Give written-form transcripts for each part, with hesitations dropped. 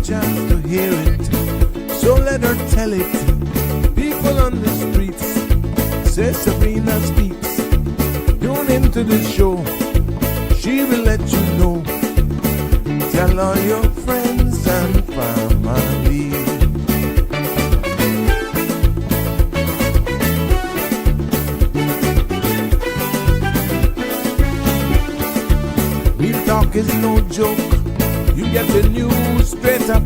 chance to hear it, so let her tell it. People on the streets say Sabrina speaks. Tune into the show, she will let you know. Tell all your friends and family. Real talk is no joke. You get the news straight up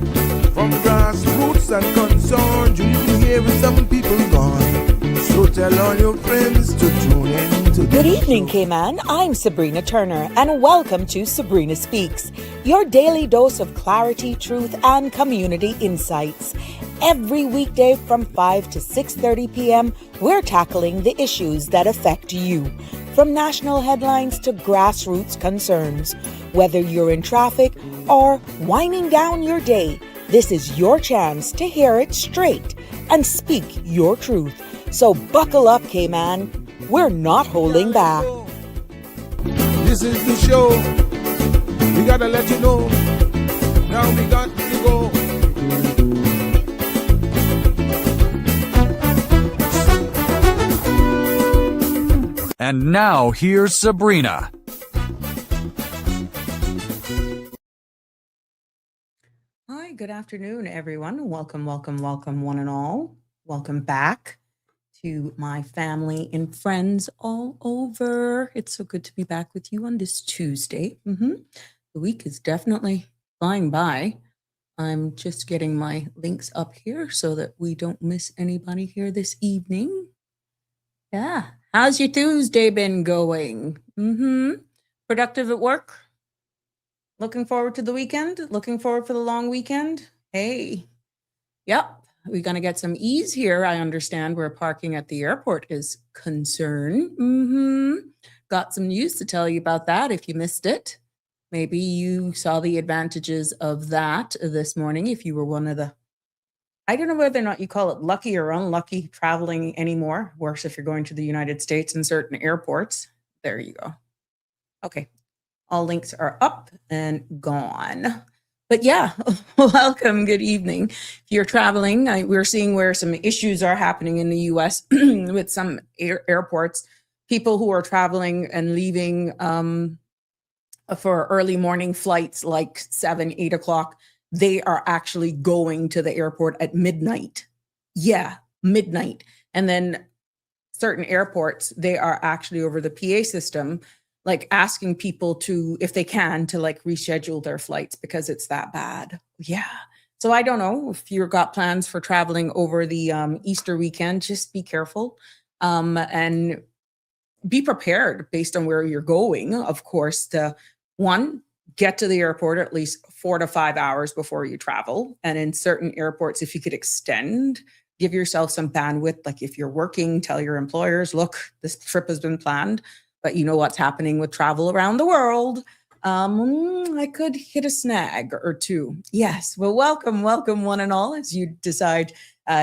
from grassroots and concerns. You can hear with some people gone. So tell all your friends to tune in to Good evening, Cayman. I'm Sabrina Turner, and welcome to Sabrina Speaks, your daily dose of clarity, truth, and community insights. Every weekday from 5 to 6:30 p.m., we're tackling the issues that affect you, from national headlines to grassroots concerns. Whether you're in traffic or winding down your day, this is your chance to hear it straight and speak your truth. So buckle up, Cayman. We're not holding back. This is the show. We gotta let you know. Now we got to go. And now here's Sabrina. Hi, good afternoon, everyone. Welcome, one and all. Welcome back to my family and friends all over. It's so good to be back with you on this Tuesday. The week is definitely flying by. I'm just getting my links up here so that we don't miss anybody here this evening. Yeah. How's your Tuesday been going? Productive at work? Looking forward to the weekend? Looking forward for the long weekend? Hey. Yep. We're going to get some ease here. I understand where parking at the airport is concerned. Got some news to tell you about that if you missed it. Maybe you saw the advantages of that this morning if you were one of the, I don't know whether or not you call it lucky or unlucky traveling anymore. Worse if you're going to the United States in certain airports. There you go. Okay. All links are up and gone. But yeah, welcome. Good evening. If you're traveling, we're seeing where some issues are happening in the U.S. with some airports. People who are traveling and leaving for early morning flights like 7, 8 o'clock, they are actually going to the airport at midnight. Yeah, midnight. And then certain airports, they are actually over the PA system, like asking people to, if they can, to like reschedule their flights because it's that bad. Yeah. So I don't know if you've got plans for traveling over the Easter weekend, just be careful and be prepared based on where you're going. Of course, get to the airport at least 4 to 5 hours before you travel. And in certain airports, if you could extend, give yourself some bandwidth. Like if you're working, tell your employers, look, this trip has been planned. But you know what's happening with travel around the world. I could hit a snag or two. Yes. Well, welcome one and all. As you decide,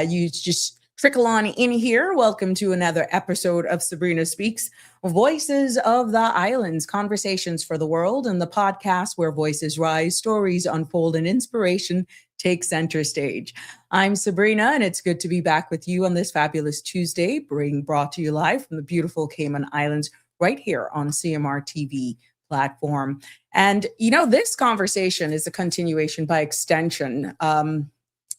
you just trickle on in here. Welcome to another episode of Sabrina Speaks, Voices of the Islands, Conversations for the World, and the podcast where voices rise, stories unfold, and inspiration takes center stage. I'm Sabrina, and it's good to be back with you on this fabulous Tuesday, brought to you live from the beautiful Cayman Islands, right here on CMR TV platform. And, this conversation is a continuation by extension.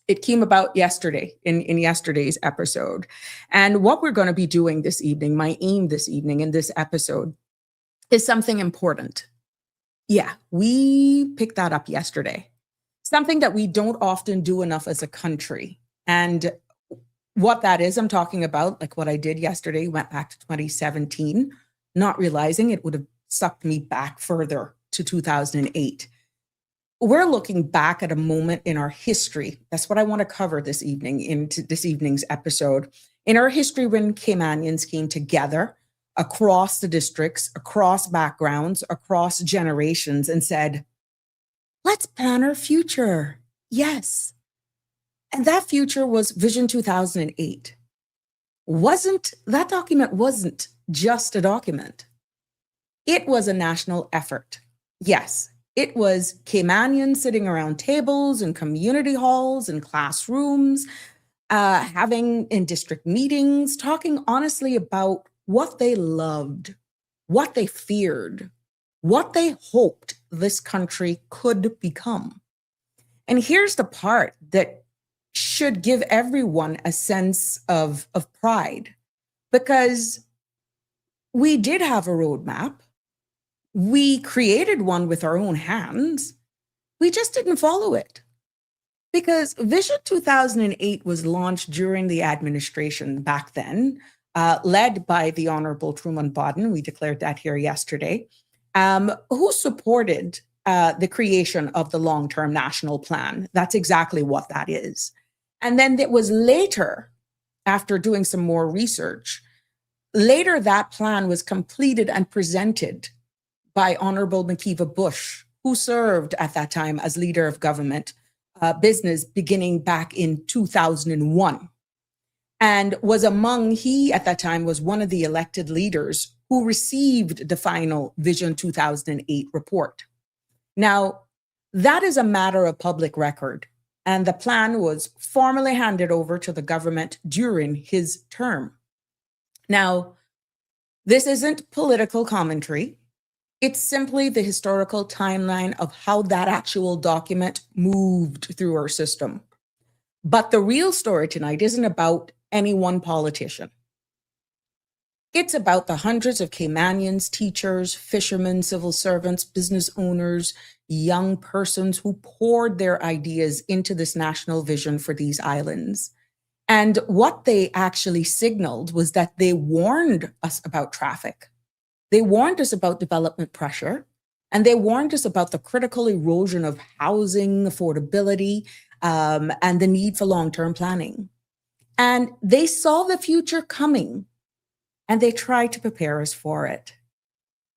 It came about yesterday in yesterday's episode. And what we're going to be doing this evening, my aim this evening in this episode, is something important. Yeah, we picked that up yesterday. Something that we don't often do enough as a country. And what that is, I'm talking about, like what I did yesterday, went back to 2017, not realizing it would have sucked me back further to 2008. We're looking back at a moment in our history. That's what I want to cover this evening into this evening's episode. In our history, when Caymanians came together across the districts, across backgrounds, across generations, and said, let's plan our future. Yes. And that future was Vision 2008. That document wasn't just a document. It was a national effort. Yes, It was Caymanians sitting around tables and community halls and classrooms, having in district meetings, talking honestly about what they loved, what they feared, what they hoped this country could become. And here's the part that should give everyone a sense of pride, because we did have a roadmap. We created one with our own hands. We just didn't follow it. Because Vision 2008 was launched during the administration back then, led by the Honorable Truman Bodden. We declared that here yesterday, who supported the creation of the long-term national plan. That's exactly what that is. And then it was later, after doing some more research, later that plan was completed and presented by Honorable Makiva Bush, who served at that time as leader of government business beginning back in 2001, and he at that time was one of the elected leaders who received the final Vision 2008 report. Now, that is a matter of public record, and the plan was formally handed over to the government during his term. Now, this isn't political commentary. It's simply the historical timeline of how that actual document moved through our system. But the real story tonight isn't about any one politician. It's about the hundreds of Caymanians, teachers, fishermen, civil servants, business owners, young persons who poured their ideas into this national vision for these islands. And what they actually signaled was that they warned us about traffic. They warned us about development pressure, and they warned us about the critical erosion of housing, affordability, and the need for long-term planning. And they saw the future coming, and they tried to prepare us for it.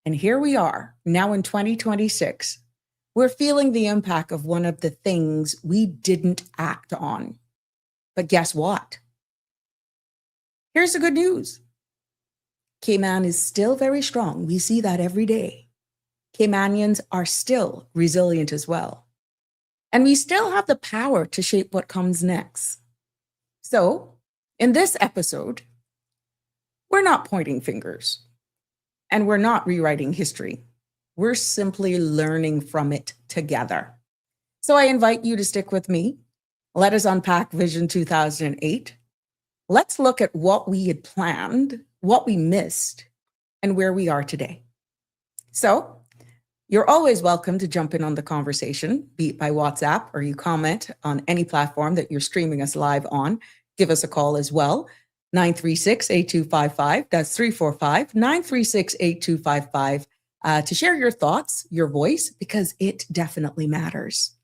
And here we are, now in 2026. We're feeling the impact of one of the things we didn't act on. But guess what? Here's the good news. Cayman is still very strong. We see that every day. Caymanians are still resilient as well. And we still have the power to shape what comes next. So, in this episode, we're not pointing fingers and we're not rewriting history. We're simply learning from it together. So I invite you to stick with me. Let us unpack Vision 2008. Let's look at what we had planned, what we missed, and where we are today. So you're always welcome to jump in on the conversation, be it by WhatsApp or you comment on any platform that you're streaming us live on. Give us a call as well, 936-8255. That's 345-936-8255 to share your thoughts, your voice, because it definitely matters.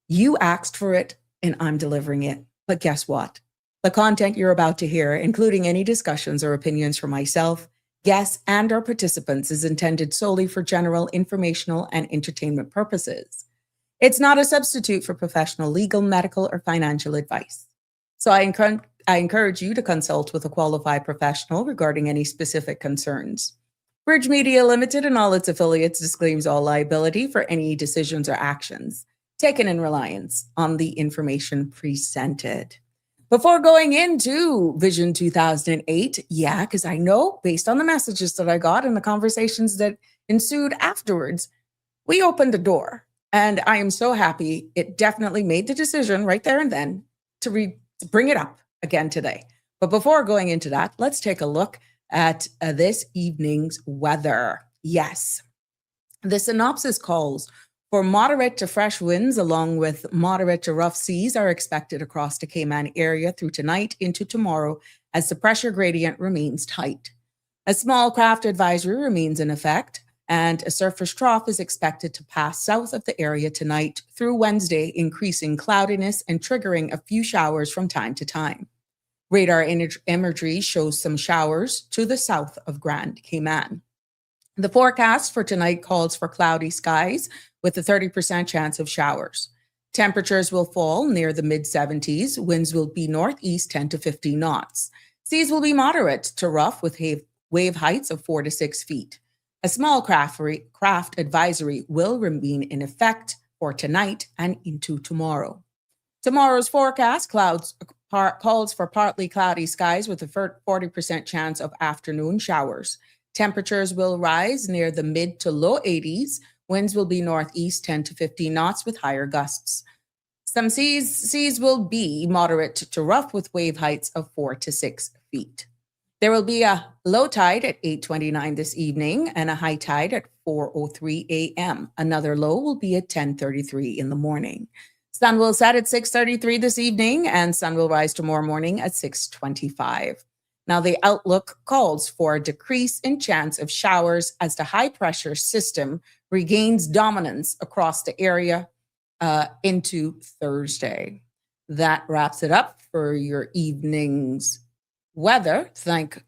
You asked for it and I'm delivering it. But guess what? The content you're about to hear, including any discussions or opinions from myself, guests, and our participants, is intended solely for general informational and entertainment purposes. It's not a substitute for professional legal, medical, or financial advice. So I encourage you to consult with a qualified professional regarding any specific concerns. Bridge Media Limited and all its affiliates disclaims all liability for any decisions or actions taken in reliance on the information presented. Before going into Vision 2008, because I know based on the messages that I got and the conversations that ensued afterwards, we opened the door. And I am so happy it definitely made the decision right there and then to bring it up again today. But before going into that, let's take a look at this evening's weather. Yes, the synopsis calls for moderate to fresh winds along with moderate to rough seas are expected across the Cayman area through tonight into tomorrow as the pressure gradient remains tight. A small craft advisory remains in effect, and a surface trough is expected to pass south of the area tonight through Wednesday, increasing cloudiness and triggering a few showers from time to time. Radar imagery shows some showers to the south of Grand Cayman. The forecast for tonight calls for cloudy skies with a 30% chance of showers. Temperatures will fall near the mid-70s. Winds will be northeast 10 to 15 knots. Seas will be moderate to rough with wave heights of 4 to 6 feet. A small craft advisory will remain in effect for tonight and into tomorrow. Tomorrow's forecast calls for partly cloudy skies with a 40% chance of afternoon showers. Temperatures will rise near the mid to low 80s. Winds will be northeast 10 to 15 knots with higher gusts. Some seas will be moderate to rough with wave heights of 4 to 6 feet. There will be a low tide at 8:29 this evening and a high tide at 4:03 a.m. Another low will be at 10:33 in the morning. Sun will set at 6:33 this evening and sun will rise tomorrow morning at 6:25. Now, the outlook calls for a decrease in chance of showers as the high pressure system regains dominance across the area into Thursday. That wraps it up for your evening's weather. Thanks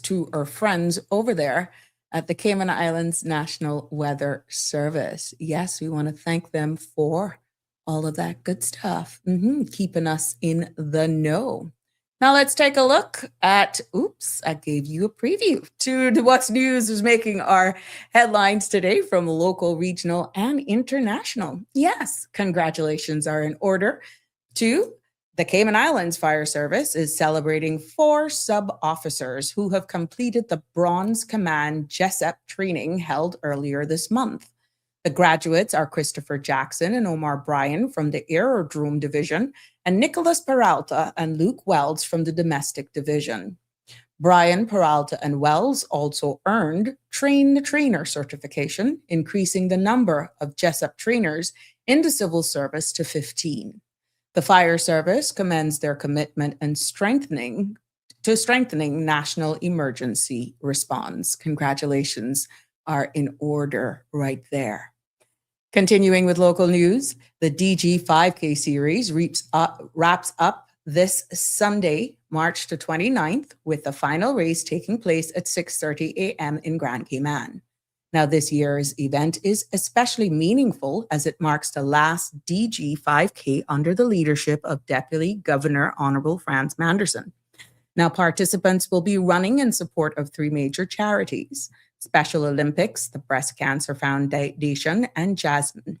to our friends over there at the Cayman Islands National Weather Service. Yes, we want to thank them for all of that good stuff, keeping us in the know. Now let's take a look at, I gave you a preview to what's news is making our headlines today from local, regional, and international. Yes, congratulations are in order to the Cayman Islands Fire Service is celebrating 4 sub-officers who have completed the Bronze Command JESEP training held earlier this month. The graduates are Christopher Jackson and Omar Bryan from the Aerodrome Division and Nicholas Peralta and Luke Wells from the Domestic Division. Bryan, Peralta, and Wells also earned Train the Trainer certification, increasing the number of JESEP trainers in the civil service to 15. The Fire Service commends their commitment and strengthening national emergency response. Congratulations are in order right there. Continuing with local news, the DG 5K series wraps up this Sunday, March the 29th, with the final race taking place at 6:30 a.m. in Grand Cayman. Now, this year's event is especially meaningful as it marks the last DG 5K under the leadership of Deputy Governor Honorable Frans Manderson. Now, participants will be running in support of 3 major charities: Special Olympics, the Breast Cancer Foundation, and Jasmine.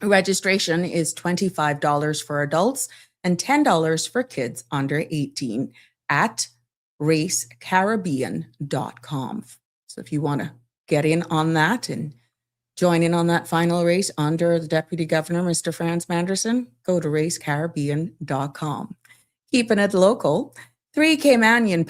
Registration is $25 for adults and $10 for kids under 18 at racecaribbean.com. So if you want to get in on that and join in on that final race under the Deputy Governor, Mr. Frans Manderson, go to racecaribbean.com. Keeping it local, 3 Caymanian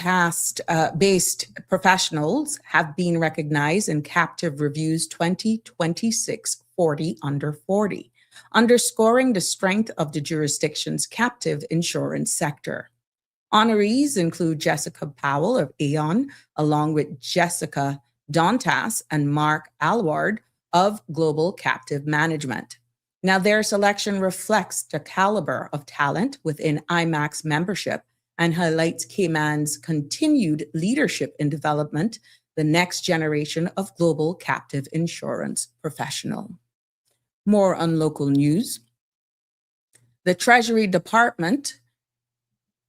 based professionals have been recognized in Captive Review's 2026 40 Under 40, underscoring the strength of the jurisdiction's captive insurance sector. Honorees include Jessica Powell of Aon, along with Jessica Dontas and Mark Alward of Global Captive Management. Now, their selection reflects the caliber of talent within IMAX membership and highlights Cayman's continued leadership in development, the next generation of global captive insurance professional. More on local news. The Treasury Department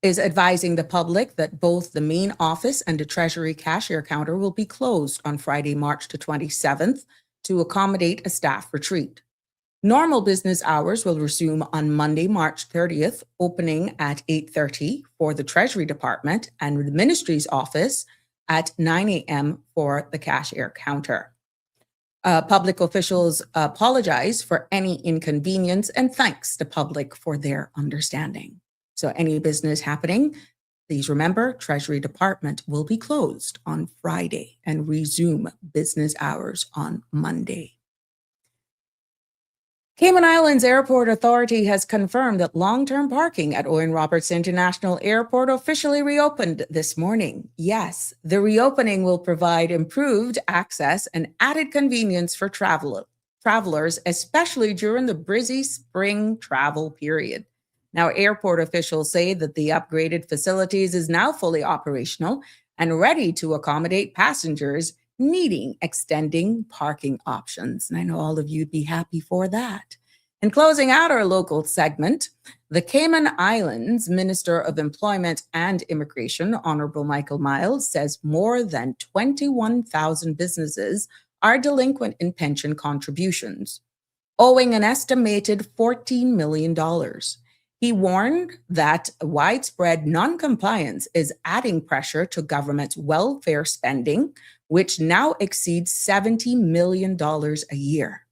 is advising the public that both the main office and the Treasury cashier counter will be closed on Friday, March the 27th to accommodate a staff retreat. Normal business hours will resume on Monday, March 30th, opening at 8:30 for the Treasury Department and the Ministry's office at 9 a.m. for the cashier counter. Public officials apologize for any inconvenience and thanks the public for their understanding. So any business happening, please remember Treasury Department will be closed on Friday and resume business hours on Monday. Cayman Islands Airport Authority has confirmed that long-term parking at Owen Roberts International Airport officially reopened this morning. Yes, the reopening will provide improved access and added convenience for travelers, especially during the busy spring travel period. Now, airport officials say that the upgraded facilities is now fully operational and ready to accommodate passengers needing extending parking options. And I know all of you'd be happy for that. And closing out our local segment, The Cayman Islands Minister of Employment and Immigration, Honorable Michael Miles, says more than 21,000 businesses are delinquent in pension contributions, owing an estimated $14 million. He warned that widespread noncompliance is adding pressure to government's welfare spending, which now exceeds $70 million a year.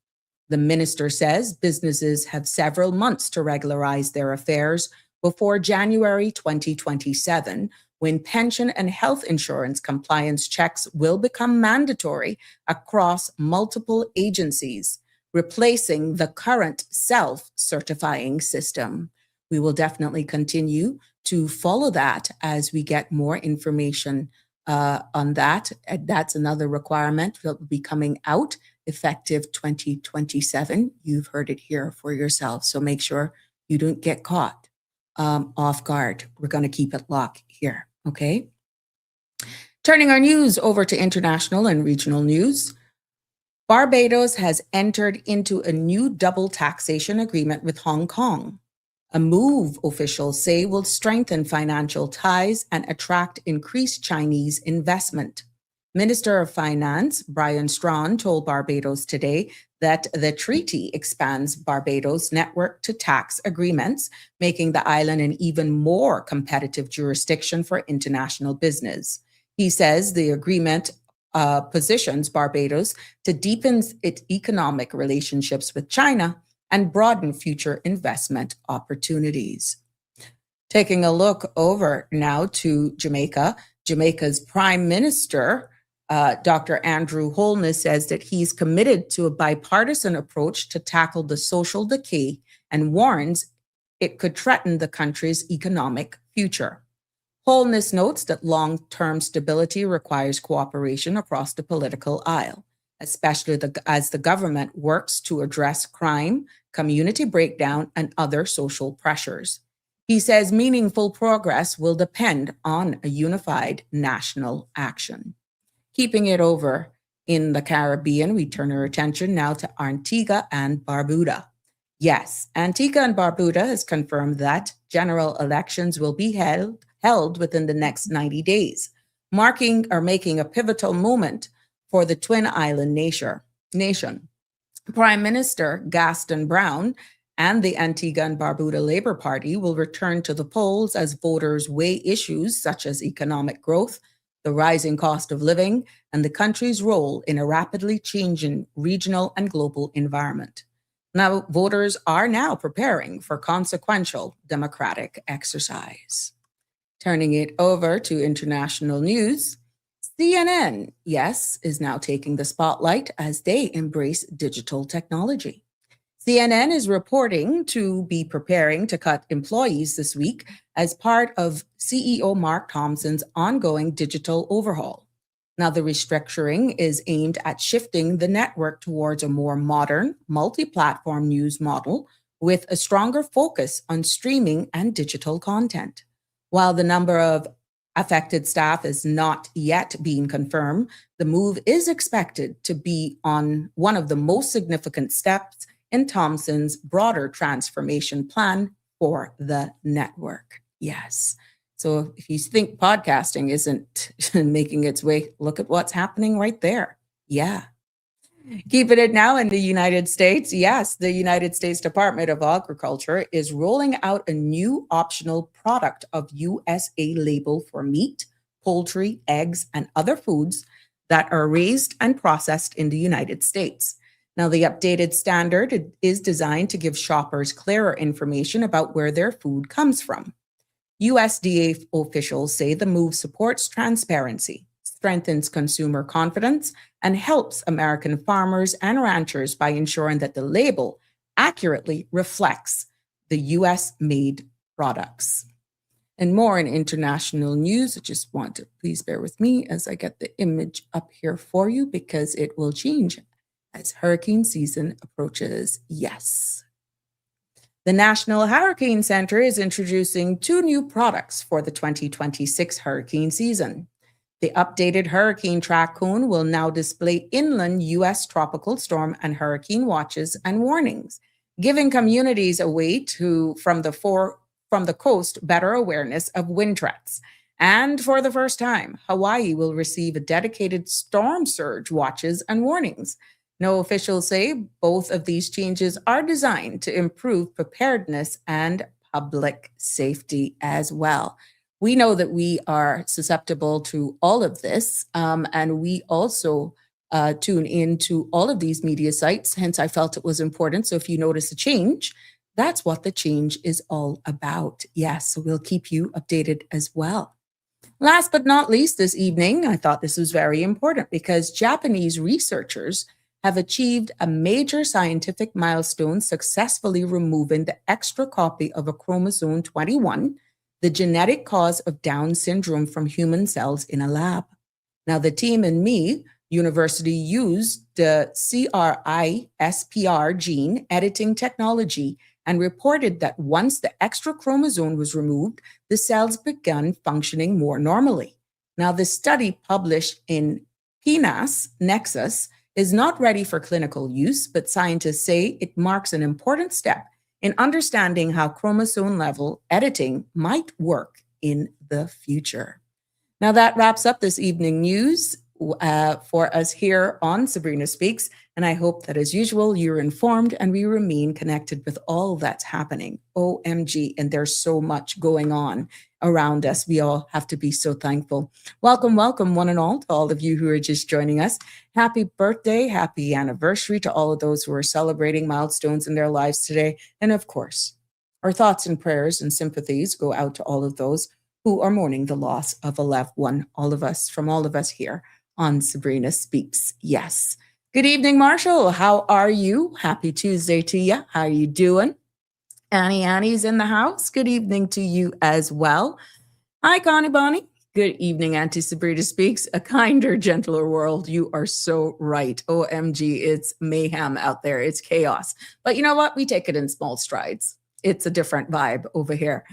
The minister says businesses have several months to regularize their affairs before January 2027, when pension and health insurance compliance checks will become mandatory across multiple agencies, replacing the current self-certifying system. We will definitely continue to follow that as we get more information on that. That's another requirement that will be coming out effective 2027. You've heard it here for yourself. So make sure you don't get caught off guard. We're going to keep it locked here. Okay. Turning our news over to international and regional news. Barbados has entered into a new double taxation agreement with Hong Kong, a move officials say will strengthen financial ties and attract increased Chinese investment. Minister of Finance Brian Strawn told Barbados today that the treaty expands Barbados' network to tax agreements, making the island an even more competitive jurisdiction for international business. He says the agreement positions Barbados to deepen its economic relationships with China and broaden future investment opportunities. Taking a look over now to Jamaica, Jamaica's Prime Minister, Dr. Andrew Holness, says that he's committed to a bipartisan approach to tackle the social decay and warns it could threaten the country's economic future. Holness notes that long-term stability requires cooperation across the political aisle, especially as the government works to address crime, community breakdown, and other social pressures. He says meaningful progress will depend on a unified national action. Keeping it over in the Caribbean, we turn our attention now to Antigua and Barbuda. Yes, Antigua and Barbuda has confirmed that general elections will be held within the next 90 days, marking or making a pivotal moment for the Twin Island nation. Prime Minister Gaston Brown and the Antigua and Barbuda Labour Party will return to the polls as voters weigh issues such as economic growth, the rising cost of living, and the country's role in a rapidly changing regional and global environment. Now, voters are now preparing for consequential democratic exercise. Turning it over to international news, CNN, yes, is now taking the spotlight as they embrace digital technology. CNN is reporting to be preparing to cut employees this week as part of CEO Mark Thompson's ongoing digital overhaul. Now, the restructuring is aimed at shifting the network towards a more modern, multi-platform news model with a stronger focus on streaming and digital content. While the number of affected staff is not yet being confirmed, the move is expected to be on one of the most significant steps in Thompson's broader transformation plan for the network. Yes. So if you think podcasting isn't making its way, look at what's happening right there. Yeah. Keeping it now in the United States. Yes, the United States Department of Agriculture is rolling out a new optional product of USA label for meat, poultry, eggs, and other foods that are raised and processed in the United States. Now, the updated standard is designed to give shoppers clearer information about where their food comes from. USDA officials say the move supports transparency, strengthens consumer confidence, and helps American farmers and ranchers by ensuring that the label accurately reflects the US-made products. And more in international news, I just want to please bear with me as I get the image up here for you because it will change as hurricane season approaches. Yes. The National Hurricane Center is introducing 2 new products for the 2026 hurricane season. The updated hurricane track cone will now display inland U.S. tropical storm and hurricane watches and warnings, giving communities a way to from the coast better awareness of wind threats. And for the first time, Hawaii will receive a dedicated storm surge watches and warnings. No officials say both of these changes are designed to improve preparedness and public safety as well. We know that we are susceptible to all of this, and we also tune into all of these media sites. Hence, I felt it was important. So if you notice a change, that's what the change is all about. Yes, so we'll keep you updated as well. Last but not least, this evening, I thought this was very important because Japanese researchers have achieved a major scientific milestone, successfully removing the extra copy of a chromosome 21, the genetic cause of Down syndrome, from human cells in a lab. Now, the team and me University used the CRISPR gene editing technology and reported that once the extra chromosome was removed, the cells began functioning more normally. Now, the study published in PNAS Nexus is not ready for clinical use, but scientists say it marks an important step in understanding how chromosome level editing might work in the future. Now, that wraps up this evening news for us here on Sabrina Speaks. And I hope that, as usual, you're informed and we remain connected with all that's happening. OMG. And there's so much going on around us. We all have to be so thankful. Welcome, welcome, one and all, to all of you who are just joining us. Happy birthday, happy anniversary to all of those who are celebrating milestones in their lives today. And of course, our thoughts and prayers and sympathies go out to all of those who are mourning the loss of a loved one. All of us, from all of us here on Sabrina Speaks. Yes. Good evening, Marshall. How are you? Happy Tuesday to you. How are you doing? Annie's in the house. Good evening to you as well. Hi, Connie Bonnie. Good evening, Auntie Sabrina Speaks. A kinder, gentler world. You are so right. OMG, it's mayhem out there. It's chaos. But you know what? We take it in small strides. It's a different vibe over here.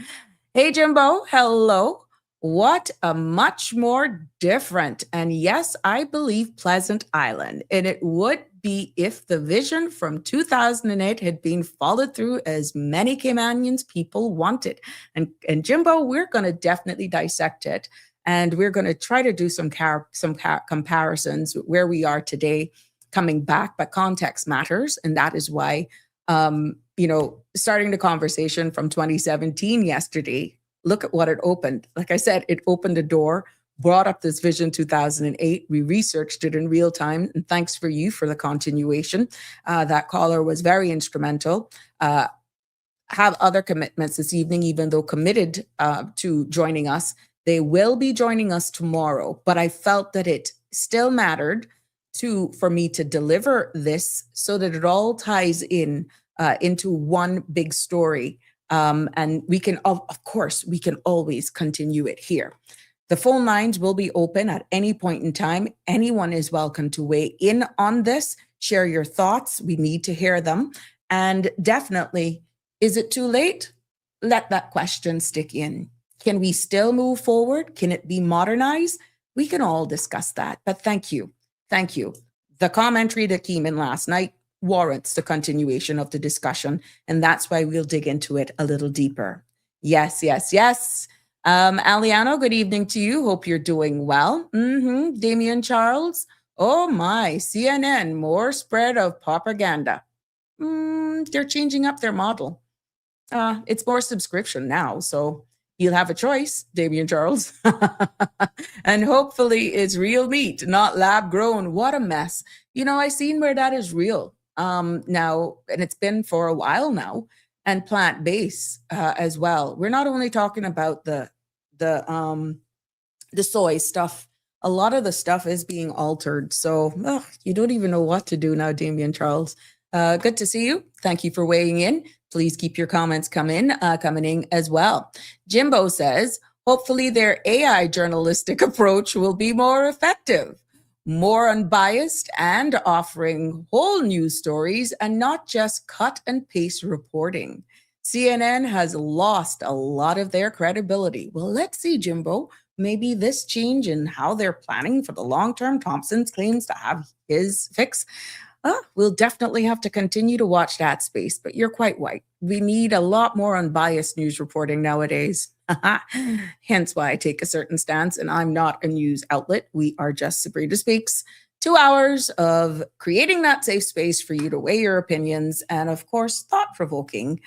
Hey, Jimbo. Hello. What a much more different, and yes, I believe Pleasant Island. And it would be if the vision from 2008 had been followed through as many Caymanians people wanted. And Jimbo, we're going to definitely dissect it. And we're going to try to do some comparisons where we are today coming back, but context matters. And that is why, starting the conversation from 2017 yesterday, look at what it opened. Like I said, it opened a door, brought up this Vision 2008. We researched it in real time. And thanks for you for the continuation. That caller was very instrumental. Have other commitments this evening, even though committed to joining us. They will be joining us tomorrow. But I felt that it still mattered for me to deliver this so that it all ties in into one big story. And we can, of course, we can always continue it here. The phone lines will be open at any point in time. Anyone is welcome to weigh in on this. Share your thoughts. We need to hear them. And definitely, is it too late? Let that question stick in. Can we still move forward? Can it be modernized? We can all discuss that. But thank you. Thank you. The commentary that came in last night warrants the continuation of the discussion, and that's why we'll dig into it a little deeper. Yes. Aliano, good evening to you. Hope you're doing well. Damian Charles. Oh my, CNN, more spread of propaganda. They're changing up their model. It's more subscription now, so you'll have a choice, Damian Charles. And hopefully it's real meat, not lab grown. What a mess. I seen where that is real. Now, and it's been for a while now, and plant-based as well. We're not only talking about the soy stuff. A lot of the stuff is being altered. So you don't even know what to do now, Damian Charles. Good to see you. Thank you for weighing in. Please keep your comments coming in as well. Jimbo says, hopefully their AI journalistic approach will be more effective, more unbiased, and offering whole news stories and not just cut and paste reporting. CNN has lost a lot of their credibility. Well, let's see, Jimbo. Maybe this change in how they're planning for the long term. Thompson claims to have his fix. we'll definitely have to continue to watch that space, but you're quite right. We need a lot more unbiased news reporting nowadays. Hence why I take a certain stance, and I'm not a news outlet. We are just Sabrina Speaks. 2 hours of creating that safe space for you to weigh your opinions and, of course, thought-provoking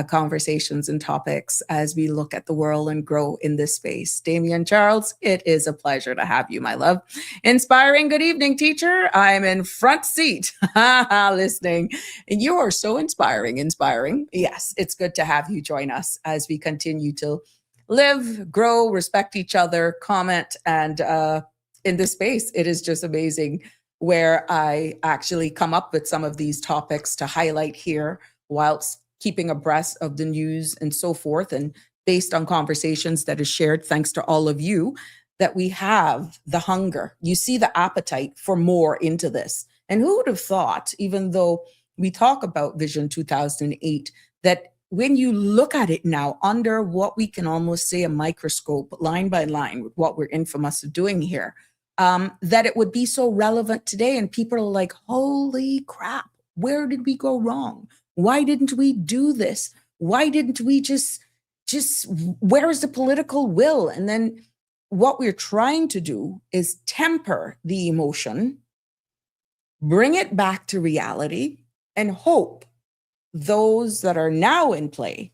conversations and topics as we look at the world and grow in this space. Damian Charles, it is a pleasure to have you, my love. Inspiring good evening, teacher. I'm in front seat listening. And you are so inspiring. Yes, it's good to have you join us as we continue to live, grow, respect each other, comment, and in this space, it is just amazing where I actually come up with some of these topics to highlight here whilst keeping abreast of the news and so forth, and based on conversations that is shared, thanks to all of you, that we have the hunger. You see the appetite for more into this. And who would have thought, even though we talk about Vision 2008, that when you look at it now under what we can almost say a microscope, line by line, with what we're infamous of doing here, that it would be so relevant today. And people are like, holy crap, where did we go wrong? Why didn't we do this? Why didn't we just, where is the political will? And then what we're trying to do is temper the emotion, bring it back to reality, and hope those that are now in play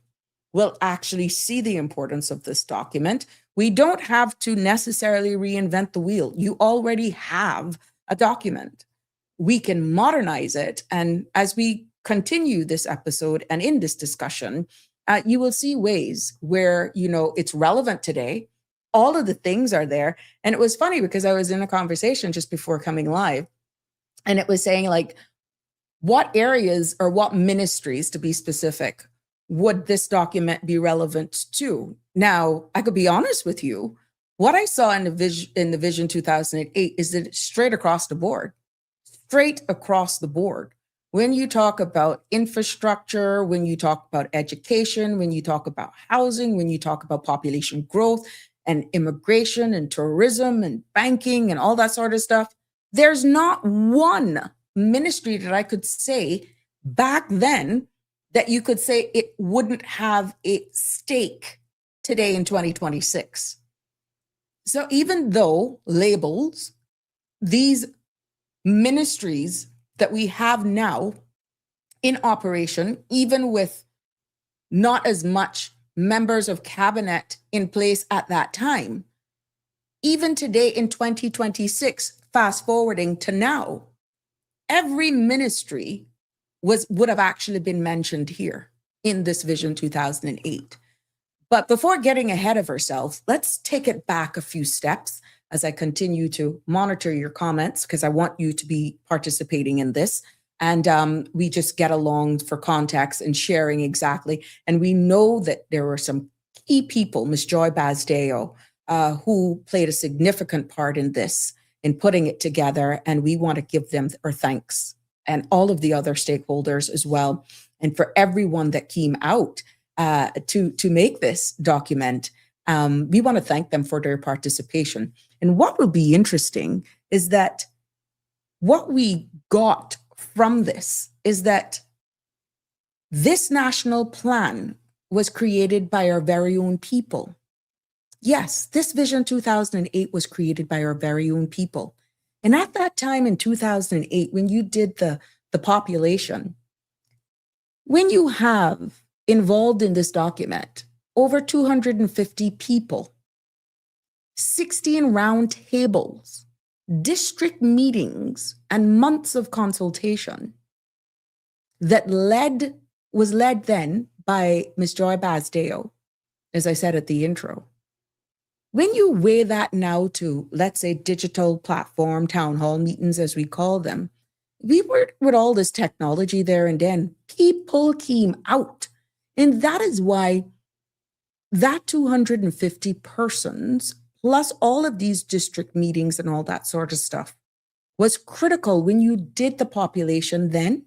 will actually see the importance of this document. We don't have to necessarily reinvent the wheel. You already have a document. We can modernize it. And as we continue this episode and in this discussion, you will see ways where, it's relevant today. All of the things are there. And it was funny because I was in a conversation just before coming live, and it was saying, like, what areas or what ministries, to be specific, would this document be relevant to? Now, I could be honest with you. What I saw in the Vision 2008 is that it's straight across the board. When you talk about infrastructure, when you talk about education, when you talk about housing, when you talk about population growth and immigration and tourism and banking and all that sort of stuff, there's not one ministry that I could say back then that you could say it wouldn't have a stake today in 2026. So even though labels, these ministries that we have now in operation, even with not as much members of cabinet in place at that time, even today in 2026, fast forwarding to now, every ministry would have actually been mentioned here in this Vision 2008. But before getting ahead of ourselves, let's take it back a few steps as I continue to monitor your comments, because I want you to be participating in this. And we just get along for context and sharing exactly. And we know that there were some key people, Ms. Joy Basdeo, who played a significant part in this, in putting it together. And we want to give them our thanks, and all of the other stakeholders as well. And for everyone that came out to make this document, we want to thank them for their participation. And what will be interesting is that what we got from this is that this national plan was created by our very own people. Yes, this Vision 2008 was created by our very own people. And at that time in 2008, when you did the population, when you have involved in this document over 250 people, 16 round tables, district meetings, and months of consultation that was led then by Ms. Joy Basdeo, as I said at the intro. When you weigh that now to, let's say, digital platform town hall meetings, as we call them, we were with all this technology there, and then people came out. And that is why that 250 persons, plus all of these district meetings and all that sort of stuff, was critical when you did the population then,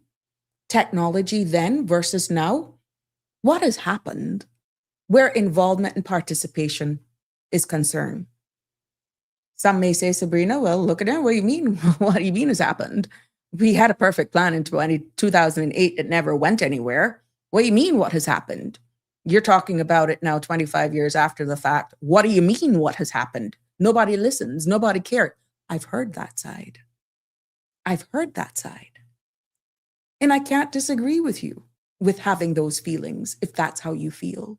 technology then versus now. What has happened where involvement and participation is concerned? Some may say, Sabrina, well, look at it. What do you mean? What do you mean has happened? We had a perfect plan in 2008. It never went anywhere. What do you mean, what has happened? You're talking about it now 25 years after the fact. What do you mean, what has happened? Nobody listens. Nobody cares. I've heard that side. I've heard that side. And I can't disagree with you with having those feelings if that's how you feel.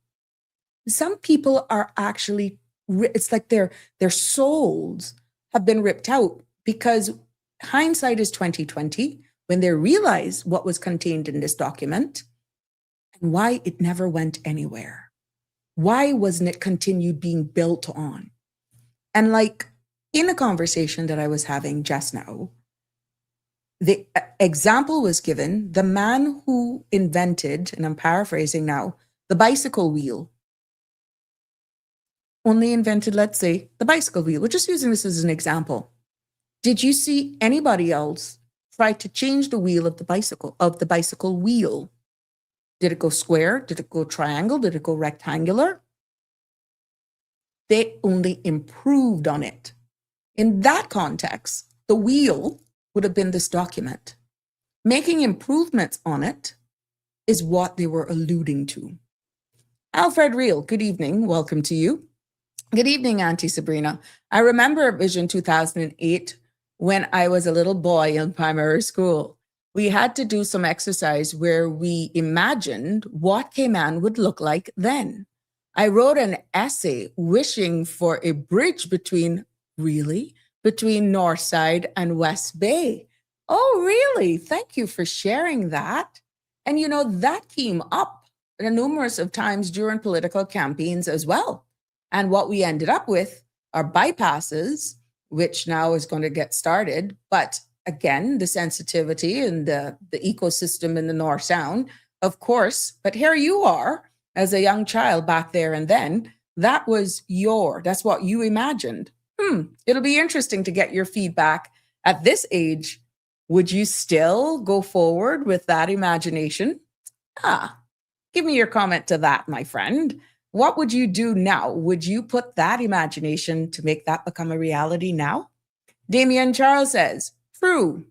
Some people are actually, it's like their souls have been ripped out because hindsight is 2020 when they realize what was contained in this document and why it never went anywhere. Why wasn't it continued being built on? And like in a conversation that I was having just now, the example was given, the man who invented, and I'm paraphrasing now, the bicycle wheel. Only invented, let's say, the bicycle wheel. We're just using this as an example. Did you see anybody else try to change the wheel of the bicycle wheel? Did it go square? Did it go triangle? Did it go rectangular? They only improved on it. In that context, the wheel would have been this document. Making improvements on it is what they were alluding to. Alfred Reel, good evening. Welcome to you. Good evening, Auntie Sabrina. I remember Vision 2008 when I was a little boy in primary school. We had to do some exercise where we imagined what Cayman would look like then. I wrote an essay wishing for a bridge between North Side and West Bay. Oh, really? Thank you for sharing that. And you know, that came up numerous of times during political campaigns as well. And what we ended up with are bypasses, which now is going to get started. But again, the sensitivity and the ecosystem in the North Sound, of course. But here you are as a young child back there and then. That's what you imagined. It'll be interesting to get your feedback at this age. Would you still go forward with that imagination? Give me your comment to that, my friend. What would you do now? Would you put that imagination to make that become a reality now? Damien Charles says, true.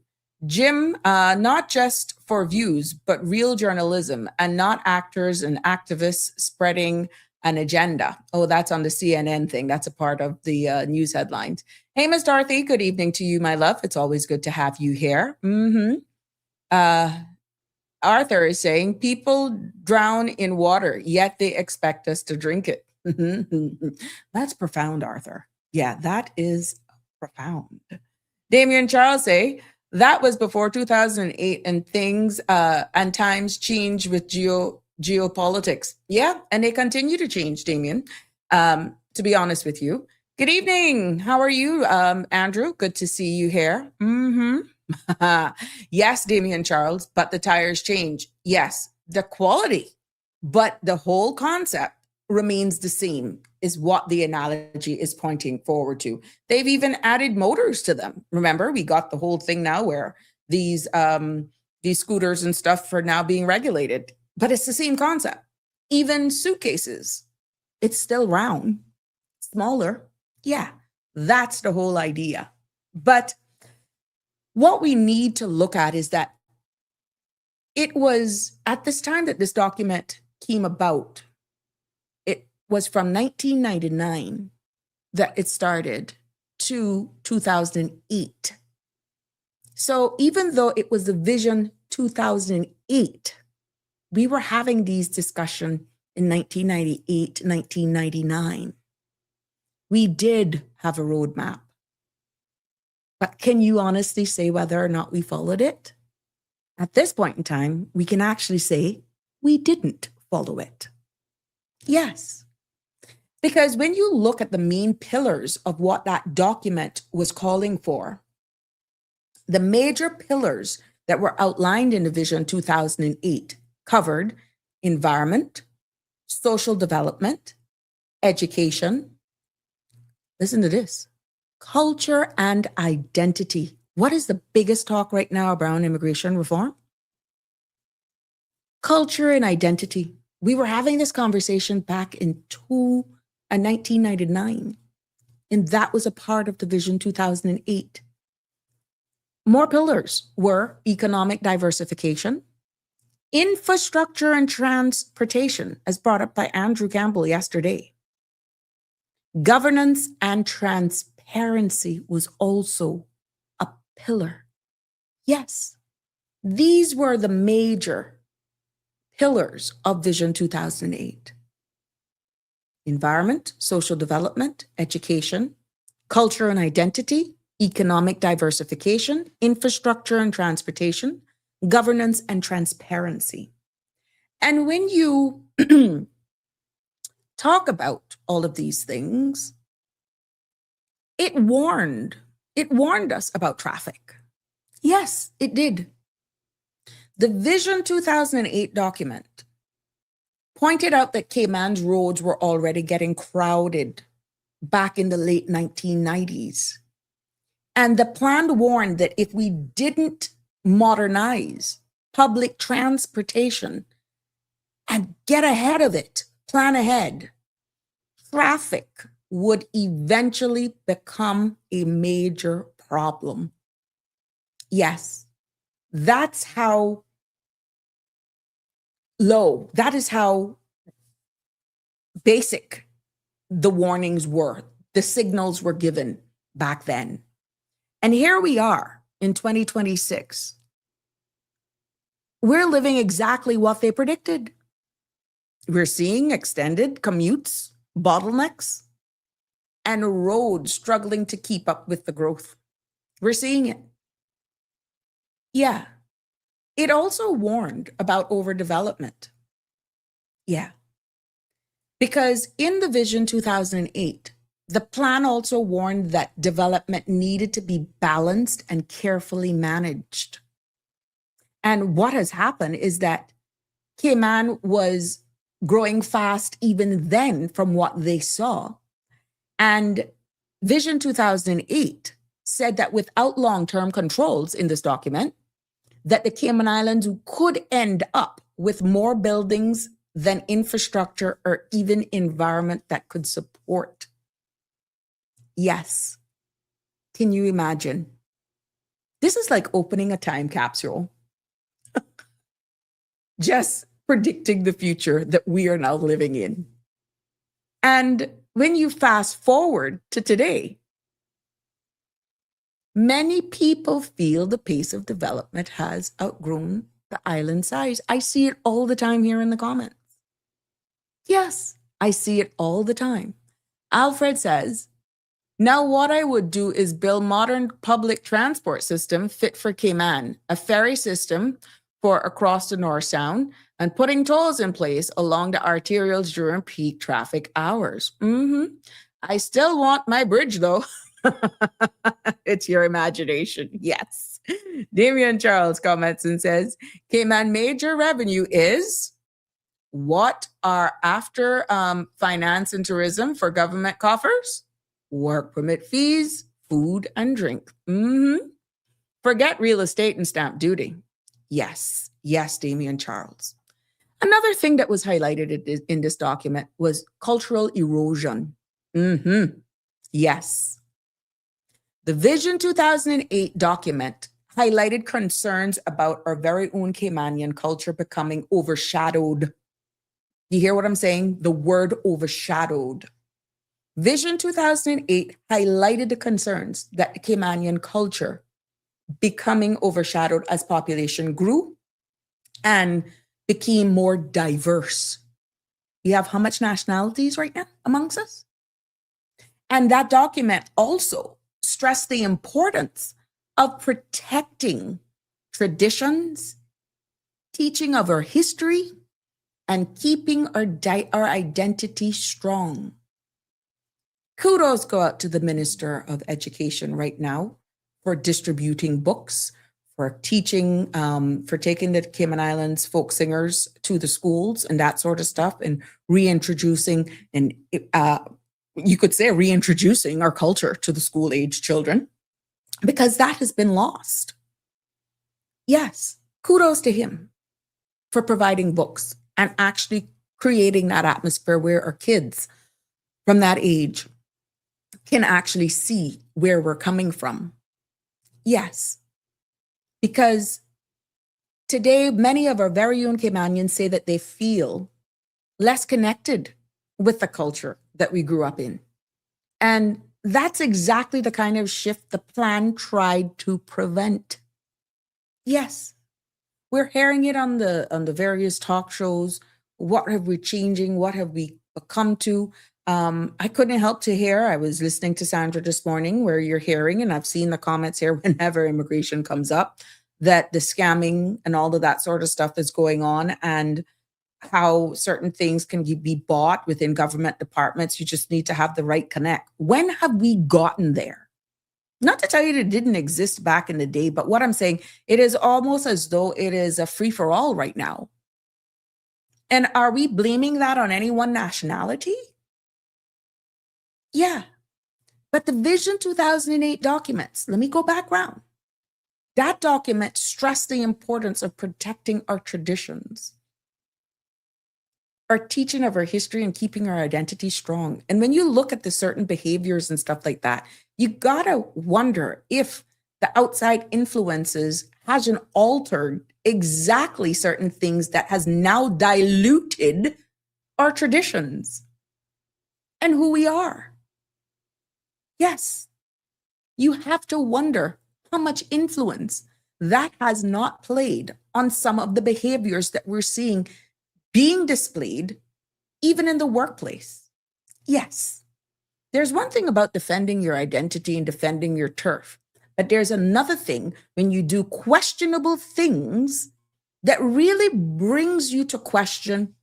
Jim, not just for views, but real journalism and not actors and activists spreading an agenda. Oh, that's on the CNN thing. That's a part of the news headlines. Hey, Miss Dorothy, good evening to you, my love. It's always good to have you here. Arthur is saying, people drown in water, yet they expect us to drink it. That's profound, Arthur. Yeah, that is profound. Damien Charles say, that was before 2008 and things and times change with geopolitics. Yeah, and they continue to change, Damien, to be honest with you. Good evening. How are you, Andrew? Good to see you here. Yes, Damien Charles, but the tires change. Yes, the quality, but the whole concept remains the same, is what the analogy is pointing forward to. They've even added motors to them. Remember, we got the whole thing now where these scooters and stuff are now being regulated, but it's the same concept. Even suitcases, it's still round, smaller. Yeah, that's the whole idea. But what we need to look at is that it was at this time that this document came about. It was from 1999 that it started to 2008. So even though it was the Vision 2008, we were having these discussions in 1998, 1999. We did have a roadmap. But can you honestly say whether or not we followed it? At this point in time, we can actually say we didn't follow it. Yes. Because when you look at the main pillars of what that document was calling for, the major pillars that were outlined in the Vision 2008 covered environment, social development, education. Listen to this. Culture and identity. What is the biggest talk right now around immigration reform? Culture and identity. We were having this conversation back in 1999, and that was a part of the Vision 2008. more pillars were economic diversification, infrastructure and transportation, as brought up by Andrew Campbell yesterday. Governance and transparency was also a pillar. Yes, these were the major pillars of Vision 2008. Environment, social development, education, culture and identity, economic diversification, infrastructure and transportation, governance and transparency. And when you talk about all of these things, it warned us about traffic. Yes, it did. The Vision 2008 document pointed out that Cayman's roads were already getting crowded back in the late 1990s. And the plan warned that if we didn't modernize public transportation and get ahead of it, plan ahead, traffic would eventually become a major problem. Yes, that's how low, that is how basic the warnings were, the signals were given back then. And here we are in 2026. We're living exactly what they predicted. We're seeing extended commutes, bottlenecks, and roads struggling to keep up with the growth. We're seeing it. Yeah. It also warned about overdevelopment. Yeah. Because in the Vision 2008, the plan also warned that development needed to be balanced and carefully managed. And what has happened is that Cayman was growing fast even then from what they saw. And Vision 2008 said that without long-term controls in this document, that the Cayman Islands could end up with more buildings than infrastructure or even environment that could support. Yes. Can you imagine? This is like opening a time capsule. Just predicting the future that we are now living in. And when you fast forward to today, many people feel the pace of development has outgrown the island size. I see it all the time here in the comments. Yes, I see it all the time. Alfred says, now what I would do is build modern public transport system fit for Cayman, a ferry system for across the North Sound, and putting tolls in place along the arterials during peak traffic hours. I still want my bridge though. It's your imagination. Yes. Damian Charles comments and says, Cayman major revenue is what are after finance and tourism for government coffers? Work permit fees, food and drink. Forget real estate and stamp duty. Yes, Damian Charles. Another thing that was highlighted in this document was cultural erosion. Yes. The Vision 2008 document highlighted concerns about our very own Caymanian culture becoming overshadowed. You hear what I'm saying? The word overshadowed. Vision 2008 highlighted the concerns that the Caymanian culture becoming overshadowed as population grew and became more diverse. You have how much nationalities right now amongst us? And that document also stressed the importance of protecting traditions, teaching of our history, and keeping our identity strong. Kudos go out to the Minister of Education right now for distributing books, for teaching, for taking the Cayman Islands folk singers to the schools and that sort of stuff, and reintroducing, and you could say reintroducing our culture to the school-age children, because that has been lost. Yes, kudos to him for providing books and actually creating that atmosphere where our kids from that age can actually see where we're coming from. Yes. Because today, many of our very own Caymanians say that they feel less connected with the culture that we grew up in. And that's exactly the kind of shift the plan tried to prevent. Yes, we're hearing it on the various talk shows. What have we changing? What have we come to? I couldn't help to hear. I was listening to Sandra this morning where you're hearing, and I've seen the comments here whenever immigration comes up, that the scamming and all of that sort of stuff is going on, and how certain things can be bought within government departments. You just need to have the right connect. When have we gotten there? Not to tell you that it didn't exist back in the day, but what I'm saying, it is almost as though it is a free for all right now. And are we blaming that on any one nationality? Yeah. But the Vision 2008 documents, let me go back round. That document stressed the importance of protecting our traditions, our teaching of our history, and keeping our identity strong. And when you look at the certain behaviors and stuff like that, you gotta wonder if the outside influences hasn't altered exactly certain things that has now diluted our traditions and who we are. Yes, you have to wonder how much influence that has not played on some of the behaviors that we're seeing being displayed even in the workplace. Yes, there's one thing about defending your identity and defending your turf, but there's another thing when you do questionable things that really brings you to question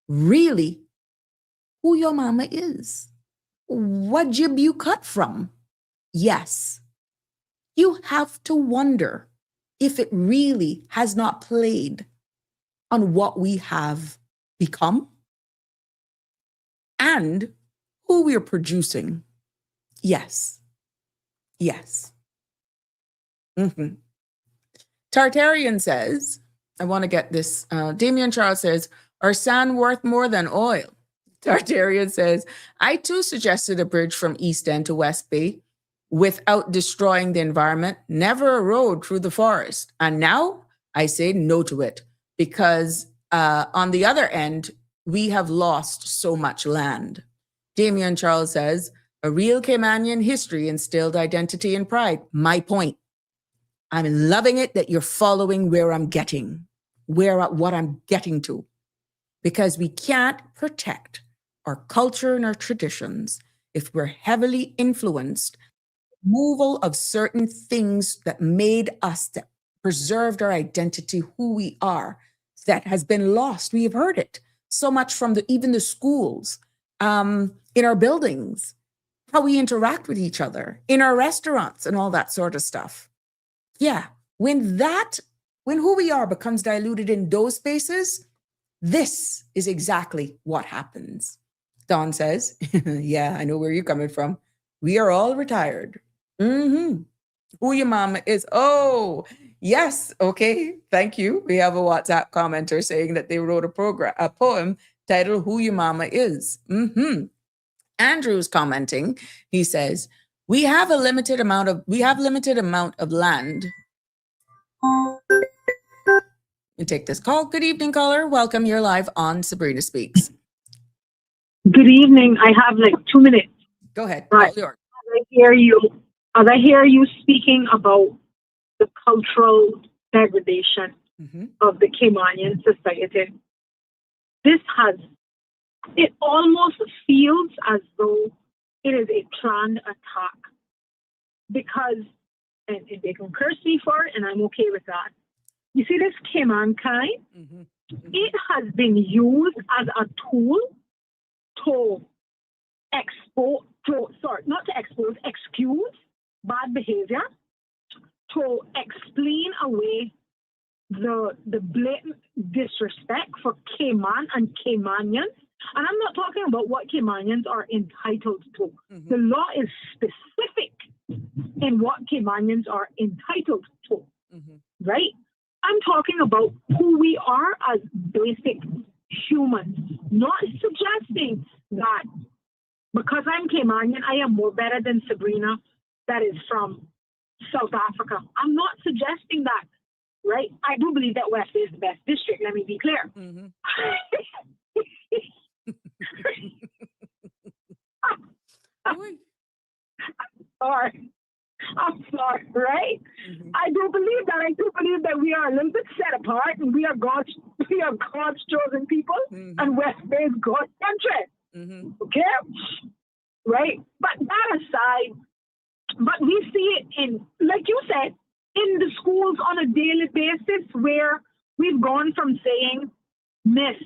really who your mama is, what jib you cut from. Yes, you have to wonder if it really has not played on what we have become and who we're producing. Yes. Yes. Tartarian says, I want to get this. Damien Charles says, are sand worth more than oil? Tartarian says, I too suggested a bridge from East End to West Bay without destroying the environment, never a road through the forest. And now I say no to it because on the other end, we have lost so much land. Damien Charles says, a real Caymanian history instilled identity and pride. My point. I'm loving it that you're following where I'm getting, what I'm getting to, because we can't protect our culture and our traditions if we're heavily influenced removal of certain things that made us, that preserved our identity, who we are, that has been lost. We have heard it so much from even the schools, in our buildings, how we interact with each other, in our restaurants and all that sort of stuff. Yeah, when who we are becomes diluted in those spaces, this is exactly what happens. Dawn says, yeah, I know where you're coming from. We are all retired. Who your mama is. Oh, yes. Okay. Thank you. We have a WhatsApp commenter saying that they wrote a poem titled Who Your Mama Is. Andrew's commenting. He says, we have limited amount of land. You take this call. Good evening, caller. Welcome. You're live on Sabrina Speaks. Good evening. I have like 2 minutes. Go ahead. Right. As I hear you speaking about the cultural degradation of the Caymanian society, it almost feels as though it is a planned attack because, and they can curse me for it, and I'm okay with that. You see, this Cayman kind, it has been used as a tool to excuse bad behavior, to explain away the blatant disrespect for Cayman and Caymanians. And I'm not talking about what Caymanians are entitled to. The law is specific in what Caymanians are entitled to, right? I'm talking about who we are as basic humans, not suggesting that because I'm Caymanian, I am more better than Sabrina that is from South Africa. I'm not suggesting that, right? I do believe that West Bay is the best district. Let me be clear. Mm-hmm. I'm sorry, right? Mm-hmm. I do believe that. I do believe that we are a little bit set apart, and we are God's chosen people, Mm-hmm. and West Bay is God's country. Mm-hmm. Okay, right? But that aside, but we see it in, like you said, in the schools on a daily basis, where we've gone from saying Miss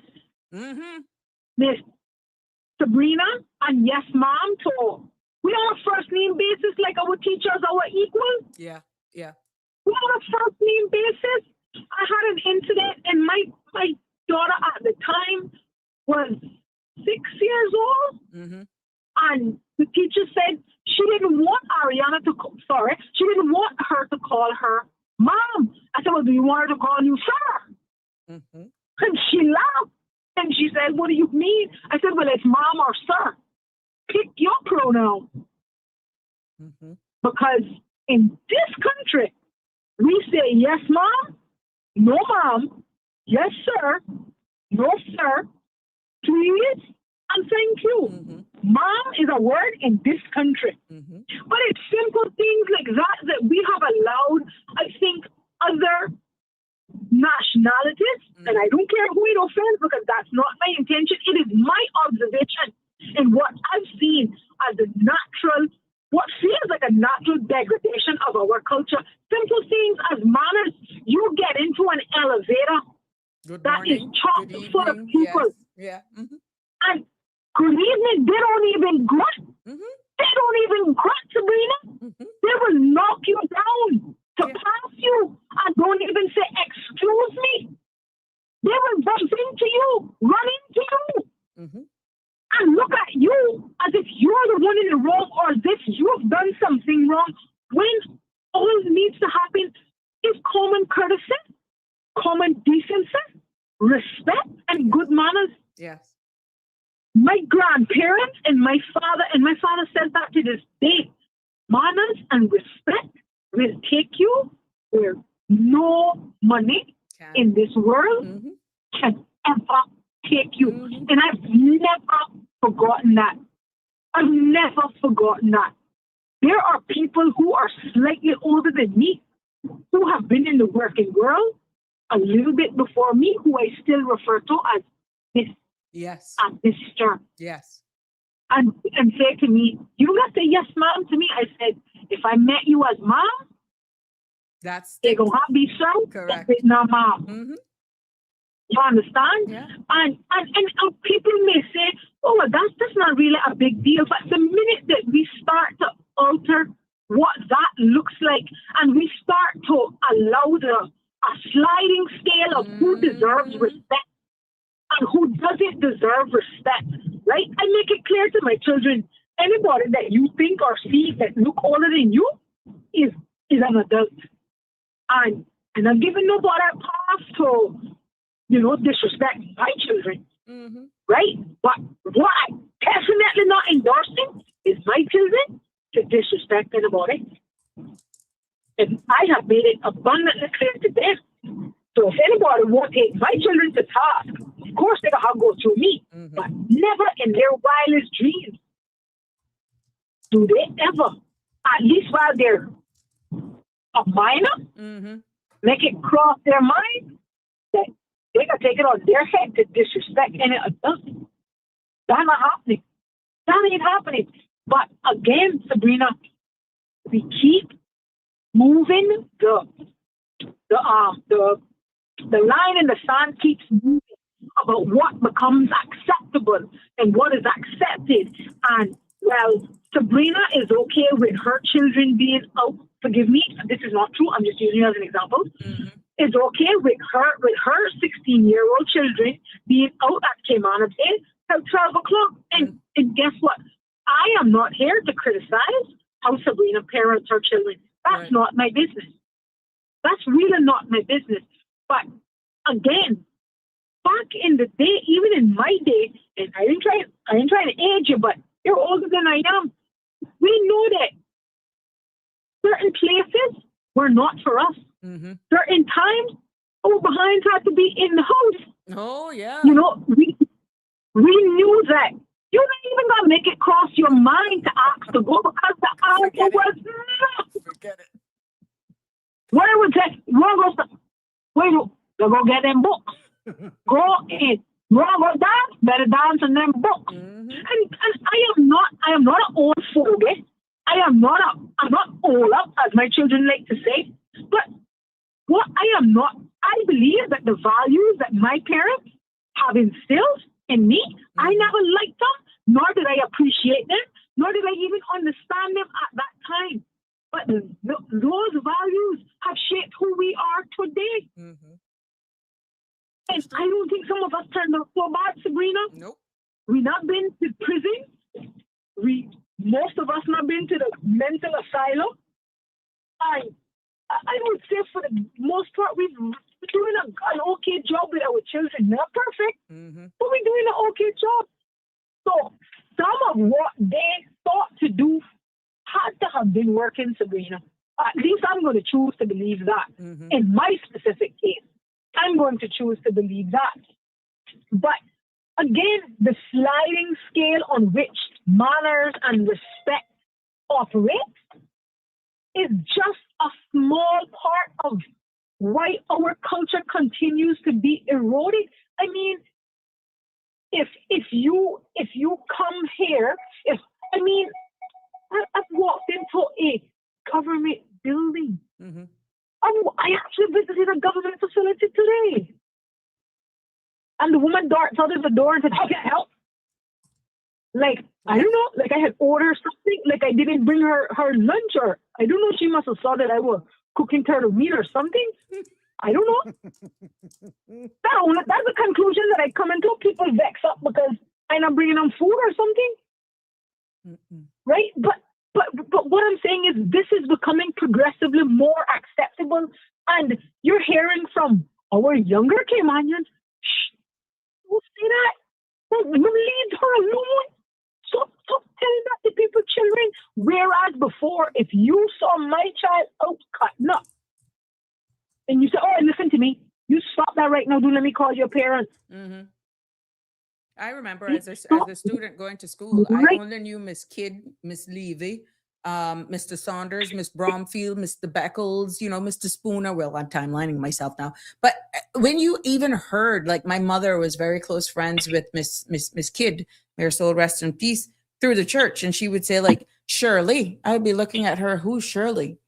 Sabrina and yes, mom, to we on a first name basis, like our teachers, our equals. Yeah. We on a first name basis. I had an incident, and my daughter at the time was 6 years old, Mm-hmm. and the teacher said she didn't want she didn't want her to call her mom. I said, well, do you want her to call you sir? Mm-hmm. And she laughed, and she said, what do you mean? I said, well, it's mom or sir. Pick your pronoun. Mm-hmm. Because in this country, we say yes, mom, no, mom, yes, sir, no, sir, please, and thank you. Mm-hmm. Mom is a word in this country. Mm-hmm. But it's simple things like that we have allowed, I think, other nationalities, and I don't care who it offends, because that's not my intention. It is my observation in what I've seen as what feels like a natural degradation of our culture. Simple things as manners. You get into an elevator Good that is morning. chock Good full of evening. people, Yes. Yeah. Mm-hmm. and good evening, they don't even grunt. Mm-hmm. They don't even grunt, Sabrina. Mm-hmm. They will knock you down to Yeah. pass you and don't even say, excuse me. They will bump into you, run into you, Mm-hmm. and look at you as if you're the one in the wrong, or as if you've done something wrong, when all needs to happen is common courtesy, common decency, respect, and good manners. Yes. My grandparents and my father said that to this day. Manners and respect will take you where no money in this world Mm-hmm. can ever take you. Mm-hmm. And I've never forgotten that. I've never forgotten that. There are people who are slightly older than me, who have been in the working world a little bit before me, who I still refer to as Miss Yes. and Mr. Yes. And say to me, you don't have to say yes, ma'am, to me. I said, if I met you as mom, That's they're going to be so. Correct. That's it, now, mom. Mm-hmm. You understand? Yeah. And people may say, oh, well, that's not really a big deal. But the minute that we start to alter what that looks like, and we start to allow a sliding scale of who deserves respect and who doesn't deserve respect, right? I make it clear to my children, anybody that you think or see that look older than you is an adult. And I'm giving nobody a pass to, disrespect my children, Mm-hmm. right? But what I'm definitely not endorsing is my children to disrespect anybody. And I have made it abundantly clear to them. So if anybody won't take my children to task, of course they're going to go through me. Mm-hmm. But never in their wildest dreams do they ever, at least while they're a minor, Mm-hmm. make it cross their mind that they're going to take it on their head to disrespect any adult. That's not happening. That ain't happening. But again, Sabrina, we keep moving the line in the sand keeps moving about what becomes acceptable and what is accepted. And well, Sabrina is okay with her children being out. Forgive me, this is not true. I'm just using you as an example. Mm-hmm. Is okay with her 16-year-old children being out at Cayman till 12 o'clock. And guess what? I am not here to criticize how Sabrina parents her children. That's Right. not my business. That's really not my business. But again, back in the day, even in my day, and I ain't trying to age you, but you're older than I am. We know that certain places make it cross your mind to ask to go because the answer was no. Forget it. Where was that? Where go get them books. Go in. Go dance. Better dance in them books. Mm-hmm. And I am not an old fogey. I'm not old up, as my children like to say. But what I believe that the values that my parents have instilled in me, I never liked them, nor did I appreciate them, nor did I even understand them at that time. But those values have shaped who we are today. Mm-hmm. And I don't think some of us turned out so bad, Sabrina. Nope. We not been to prison. Most of us not been to the mental asylum. I would say for the most part, we're doing an okay job with our children. Not perfect, but we're doing an okay job. So some of what they thought to do had to have been working, Sabrina. At least I'm going to choose to believe that. In my specific case, I'm going to choose to believe that. But again, the sliding scale on which manners and respect operate is just a small part of why our culture continues to be eroded. I mean, if you come here, I've walked into a government building. I actually visited a government facility today. And the woman darts out of the door and said, "How can I help?" Like, I don't know, like I had ordered something, like I didn't bring her lunch, or I don't know, she must have thought that I was cooking turtle meat or something. I don't know. That's the conclusion that I come into. People vex up because I'm not bringing them food or something. Right? But what I'm saying is this is becoming progressively more acceptable, and you're hearing from our younger Caymanians, "Shh, don't say that. Leave her alone. Stop telling that to people, children." Whereas before, if you saw my child out cutting up, and you say, "Oh, listen to me, you stop that right now. Do let me call your parents." I remember as a student going to school, I only knew Miss Kidd, Miss Levy, Mr. Saunders, Miss Bromfield, Mr. Beckles, Mr. Spooner. Well, I'm timelining myself now. But when you even heard, like my mother was very close friends with Miss Kidd, may her soul rest in peace, through the church. And she would say like, "Shirley." I would be looking at her, "Who's Shirley?"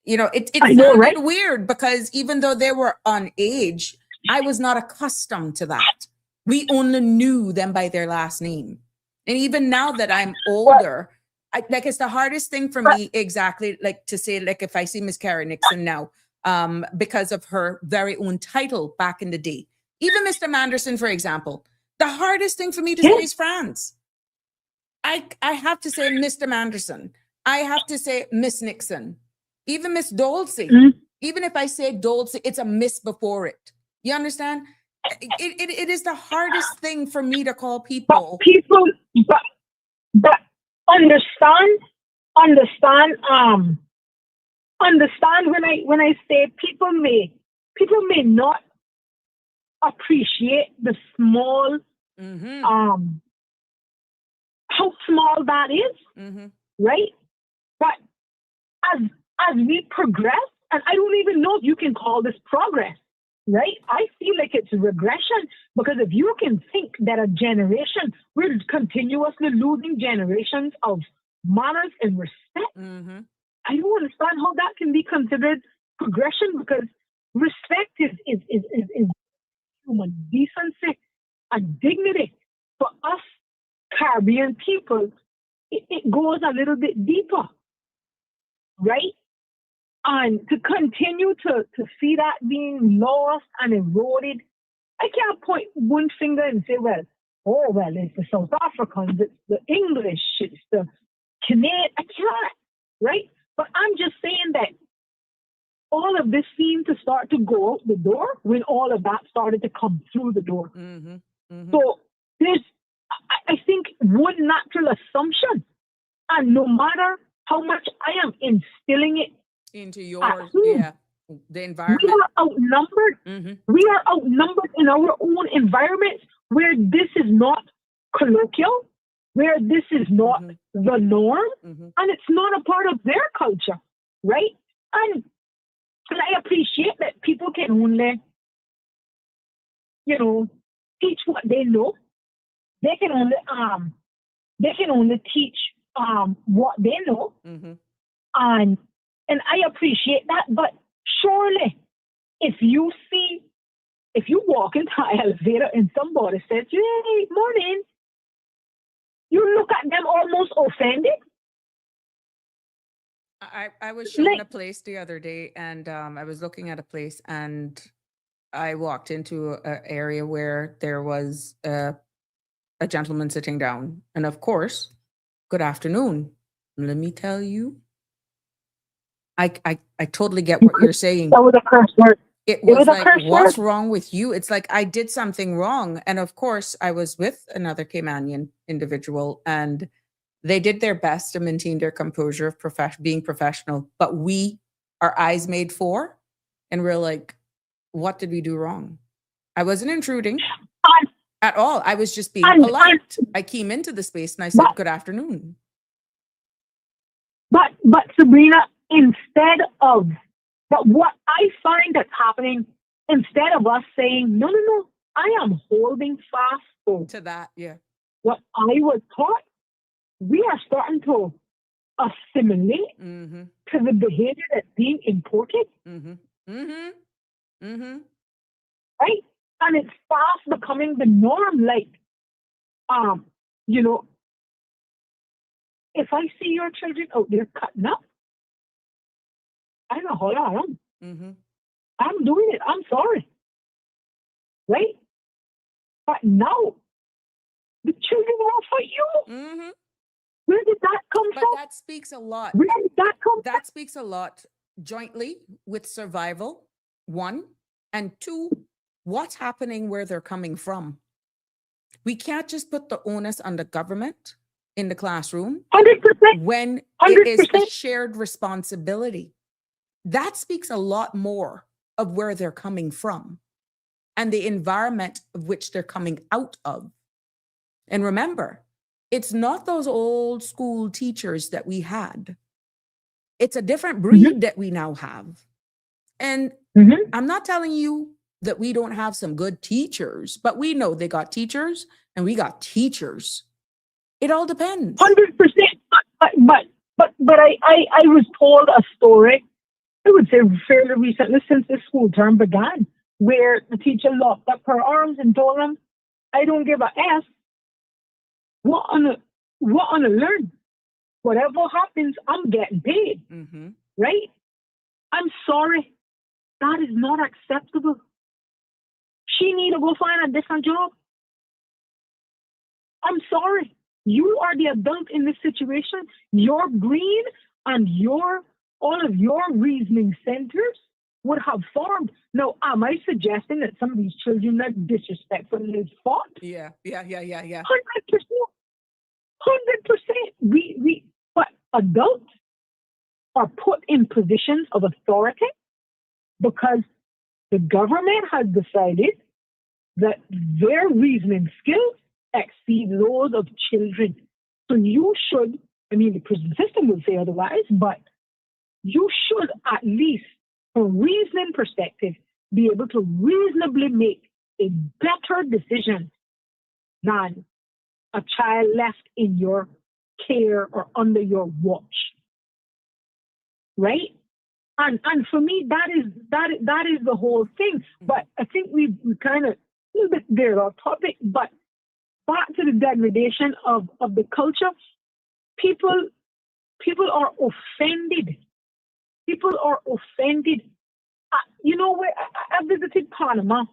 It sounded weird because even though they were on age, I was not accustomed to that. We only knew them by their last name. And even now that I'm older, it's the hardest thing for me exactly like to say, like if I see Miss Carrie Nixon now, because of her very own title back in the day. Even Mr. Manderson, for example, the hardest thing for me to say is Franz. I have to say Mr. Manderson. I have to say Miss Nixon. Even Miss Dolce. Even if I say Dolce, it's a miss before it. You understand? It is the hardest thing for me to call people. But understand when I say people may not appreciate the small how small that is, right? But as we progress, and I don't even know if you can call this progress, right? I feel like it's regression, because if you can think that a generation, we're continuously losing generations of manners and respect. I don't understand how that can be considered progression, because respect is human decency and dignity. For us Caribbean people, it goes a little bit deeper, right? And to continue to see that being lost and eroded, I can't point one finger and say, it's the South Africans, it's the English, it's the Canadian. I can't, right? But I'm just saying that all of this seemed to start to go out the door when all of that started to come through the door. So there's, I think, one natural assumption, and no matter how much I am instilling it into your the environment, we are outnumbered. We are outnumbered in our own environments where this is not colloquial, where this is not the norm Mhm. and it's not a part of their culture, right? And I appreciate that people can only, teach what they know. They can only teach what they know, Mhm. and I appreciate that. But surely, if you walk into an elevator and somebody says, "Hey, morning," you look at them almost offended. I was shown Like, a place the other day, and I was looking at a place, and I walked into an area where there was a gentleman sitting down, and of course, good afternoon. Let me tell you, I totally get what you're saying. that was a curse word. It It was was a like, curse what's word. wrong with you? It's like I did something wrong, and of course, I was with another Caymanian individual, and they did their best to maintain their composure of being professional, but our eyes made for, and we're like, what did we do wrong? I wasn't intruding And, at all. I was just being and, polite. I came into the space and I said, but good afternoon. but Sabrina, but what I find that's happening, instead of us saying, no, no, no, I am holding fast to To that, yeah. what I was taught, we are starting to assimilate Mm-hmm. to the behavior that's being imported, Mm-hmm. Mm-hmm. Mm-hmm. right? And it's fast becoming the norm. Like, you know, if I see your children out there cutting up, I know, hold on, Mm-hmm. I'm doing it. I'm sorry, right? But now the children are for you. Mm-hmm. Where did that come But from? that speaks a lot. Where did that come from? That speaks a lot jointly with survival, one, and two, what's happening where they're coming from. We can't just put the onus on the government in the classroom 100%. when it is a 100%. shared responsibility. That speaks a lot more of where they're coming from and the environment of which they're coming out of. And remember, it's not those old school teachers that we had. It's a different breed that we now have. And Mm-hmm. I'm not telling you that we don't have some good teachers, but we know they got teachers and we got teachers. It all depends. 100%. But I was told a story, I would say fairly recently, since the school term began, where the teacher locked up her arms and told them, I don't give a F. What on a learn? Whatever happens, I'm getting paid. Mm-hmm. Right? I'm sorry. That is not acceptable. She need to go find a different job. I'm sorry. You are the adult in this situation. Your brain and all of your reasoning centers would have formed. Now, am I suggesting that some of these children are disrespectful and is fought? Yeah. 100%. 100%. But adults are put in positions of authority because the government has decided that their reasoning skills exceed those of children. So you should, the prison system would say otherwise, but you should at least, from a reasoning perspective, be able to reasonably make a better decision than a child left in your care or under your watch. Right? And for me, that is the whole thing. But I think we kind of a little bit there off topic, but back to the degradation of the culture, people are offended. People are offended. Where I visited Panama.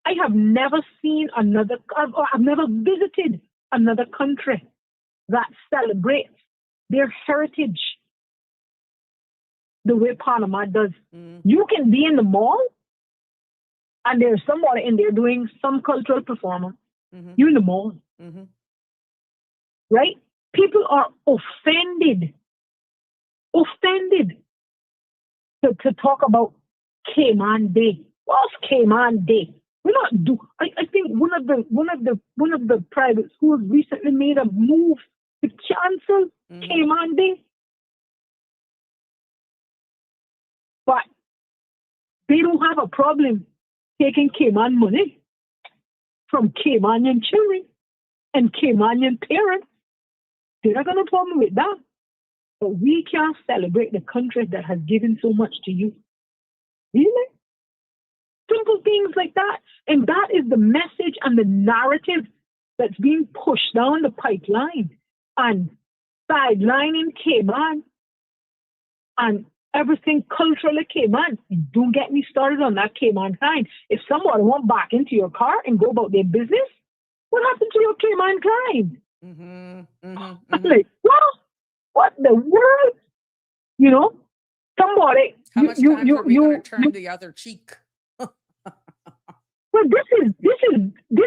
I have never seen I've never visited another country that celebrates their heritage the way Panama does. You can be in the mall and there's somebody in there doing some cultural performance. You're in the mall. Right? People are offended to talk about Cayman Day. What's Cayman Day? We're not do. I think one of the private schools recently made a move to cancel Cayman Day, but they don't have a problem taking Cayman money from Caymanian children and Caymanian parents. They're not gonna problem with that. But we can't celebrate the country that has given so much to you. Really? Simple things like that. And that is the message and the narrative that's being pushed down the pipeline and sidelining Cayman and everything culturally Cayman. And don't get me started on that Cayman kind. If someone went back into your car and go about their business, what happened to your Cayman kind? I'm like, what the world? You know, somebody. How much time are we going to turn the other cheek? Well, this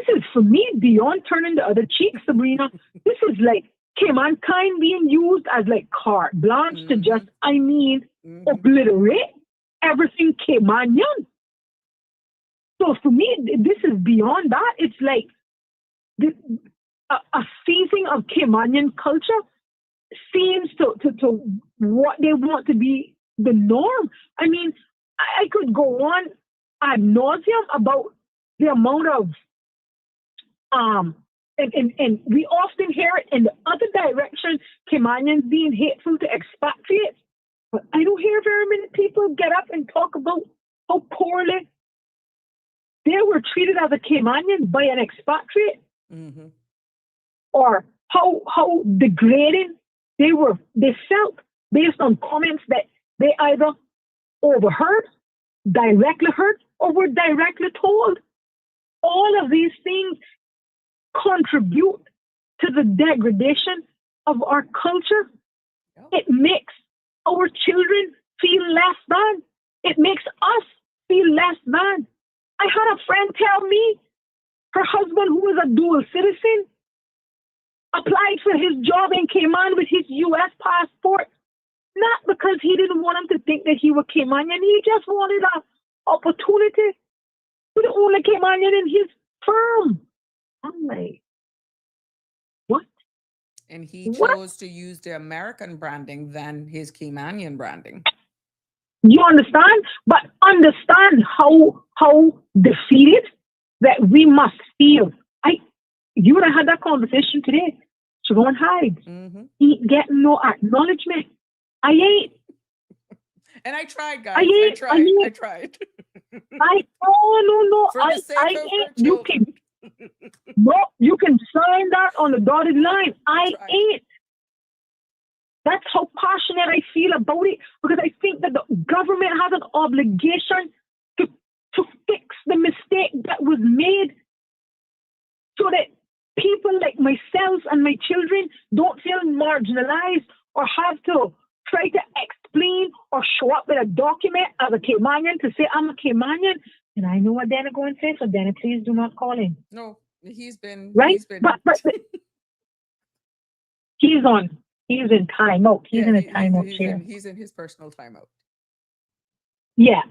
is for me beyond turning the other cheek, Sabrina. This is like Cayman kind being used as like carte blanche to just, obliterate everything Caymanian. So for me, this is beyond that. It's like a seizing of Caymanian culture seems to what they want to be the norm. I mean, I could go on ad nauseum about the amount of and we often hear it in the other direction, Caymanians being hateful to expatriates, but I don't hear very many people get up and talk about how poorly they were treated as a Caymanian by an expatriate, or how degrading they felt based on comments that they either overheard, directly heard, or were directly told. All of these things contribute to the degradation of our culture. It makes our children feel less than. It makes us feel less than. I had a friend tell me her husband, who was a dual citizen, applied for his job in Cayman with his U.S. passport, not because he didn't want him to think that he was Caymanian. He just wanted an opportunity to the only Caymanian in his firm. I'm like, what? And he chose to use the American branding than his Caymanian branding. You understand? But understand how defeated that we must feel. You and I had that conversation today. Siobhan Hyde. He ain't getting no acknowledgement. I ain't. And I tried, guys. I tried. No. For the sake of you can you can sign that on the dotted line. I ain't. That's how passionate I feel about it, because I think that the government has an obligation to fix the mistake that was made, so that people like myself and my children don't feel marginalized or have to try to explain or show up with a document as a Caymanian to say I'm a Caymanian. And I know what Dana going to say, so Dana, please do not call him. No, he's been right. But he's in timeout. He's in a timeout chair. He's in his personal timeout. Yeah,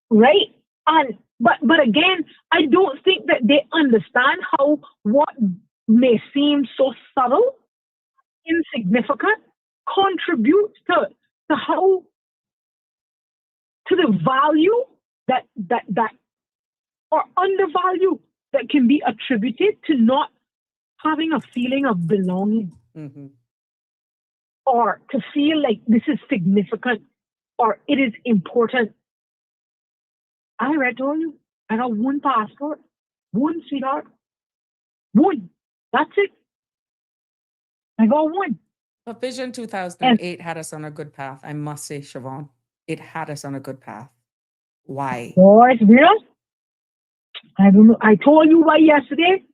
right. And but again, I don't think that they understand how what may seem so subtle, insignificant, contributes to how to the value that or undervalue that can be attributed to not having a feeling of belonging, or to feel like this is significant or it is important. I already told you, I got one passport, one, sweetheart, one. That's it. I got one. But Vision 2008 had us on a good path. I must say, Siobhan, it had us on a good path. Why? Oh, it's real. I don't know. I told you why yesterday.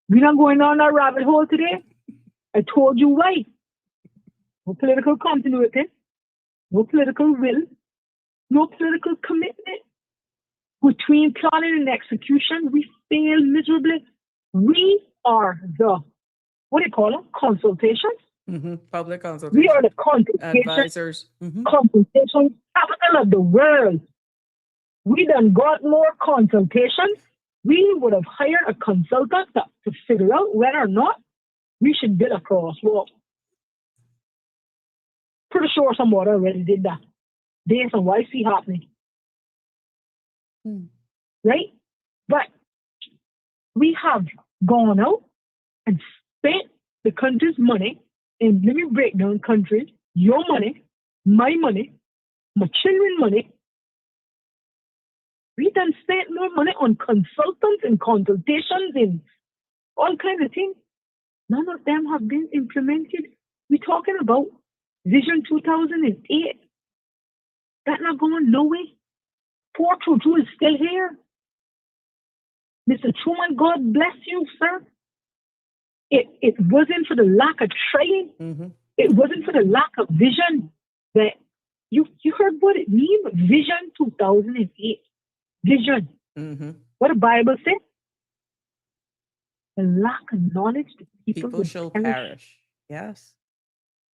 We're not going down that rabbit hole today. I told you why. No political continuity, no political will, no political commitment. Between planning and execution, we fail miserably. We are the, what do you call them? Consultations? Public consultation. We are the consultation, advisors. Consultation capital of the world. We done got more consultations we would have hired a consultant to figure out whether or not we should build a crosswalk. Pretty sure somebody already did that based on what I see happening. Right? But we have gone out and spent the country's money, and let me break down country, your money, my children's money. We done spent more money on consultants and consultations and all kinds of things. None of them have been implemented. We're talking about Vision 2008. That's not going nowhere. Poor Trudeau is still here. Mr. Truman, God bless you, sir. It wasn't for the lack of trying. It wasn't for the lack of vision. That you heard what it means, Vision 2008. Vision. What the Bible says? The lack of knowledge, the people shall perish. perish. Yes.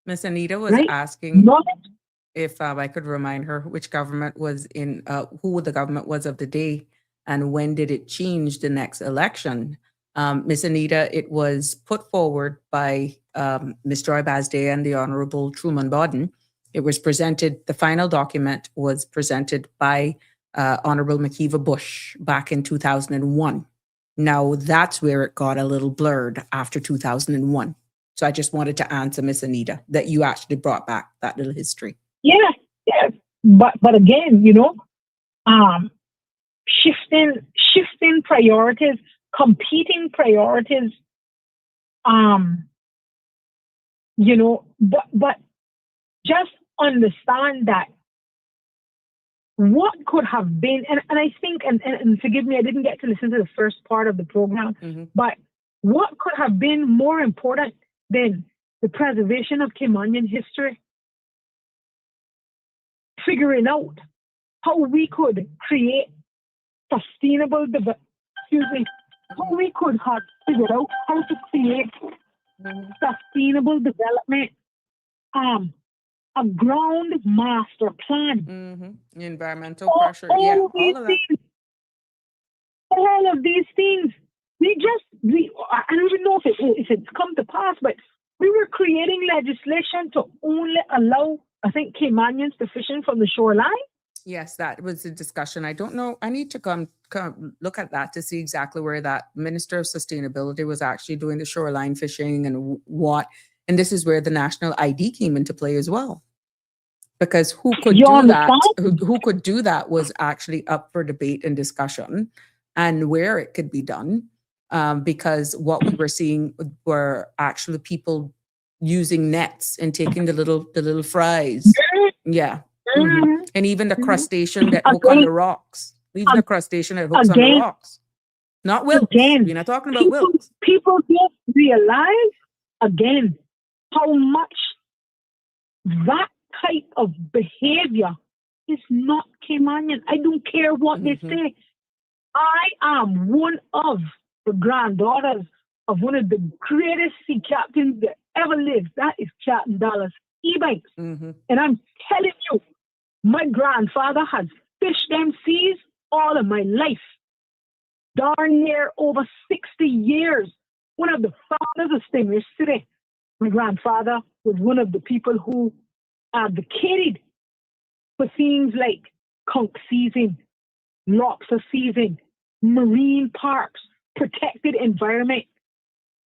Miss Anita was Right? asking Knowledge. if I could remind her which government was in, who the government was of the day, and when did it change the next election. Miss Anita, it was put forward by Ms. Joy Basday and the Honorable Truman Bodden. It was presented, the final document was presented by Honorable McKeeva Bush back in 2001. Now that's where it got a little blurred after 2001. So I just wanted to answer Miss Anita that you actually brought back that little history. Yeah. But again, shifting priorities, competing priorities. But just understand that what could have been, and I think, and forgive me, I didn't get to listen to the first part of the program, but what could have been more important than the preservation of Caymanian history? Figuring out how we could create sustainable how we could have figured out how to create sustainable development, a ground master plan. Environmental pressure, all of that. All of these things, I don't even know if it's come to pass, but we were creating legislation to only allow, I think, Caymanians to fishing from the shoreline. Yes, that was a discussion. I don't know. I need to come look at that to see exactly where that Minister of Sustainability was actually doing the shoreline fishing and what. And this is where the national ID came into play as well. Because who could do that was actually up for debate and discussion, and where it could be done. Because what we were seeing were actually people using nets and taking the little fries. Yeah. And even the crustacean that hook on the rocks. Even the crustacean that hooks on the rocks. Not wilks. We're not talking about wilks. People don't realize, again, how much that type of behavior is not Caymanian. I don't care what they say. I am one of the granddaughters of one of the greatest sea captains that ever lived. That is Captain Dallas Ebanks. And I'm telling you, my grandfather has fished them seas all of my life. Darn near over 60 years. One of the founders of Stingray City. My grandfather was one of the people who advocated for things like conch seizing, lobster seizing, marine parks, protected environment.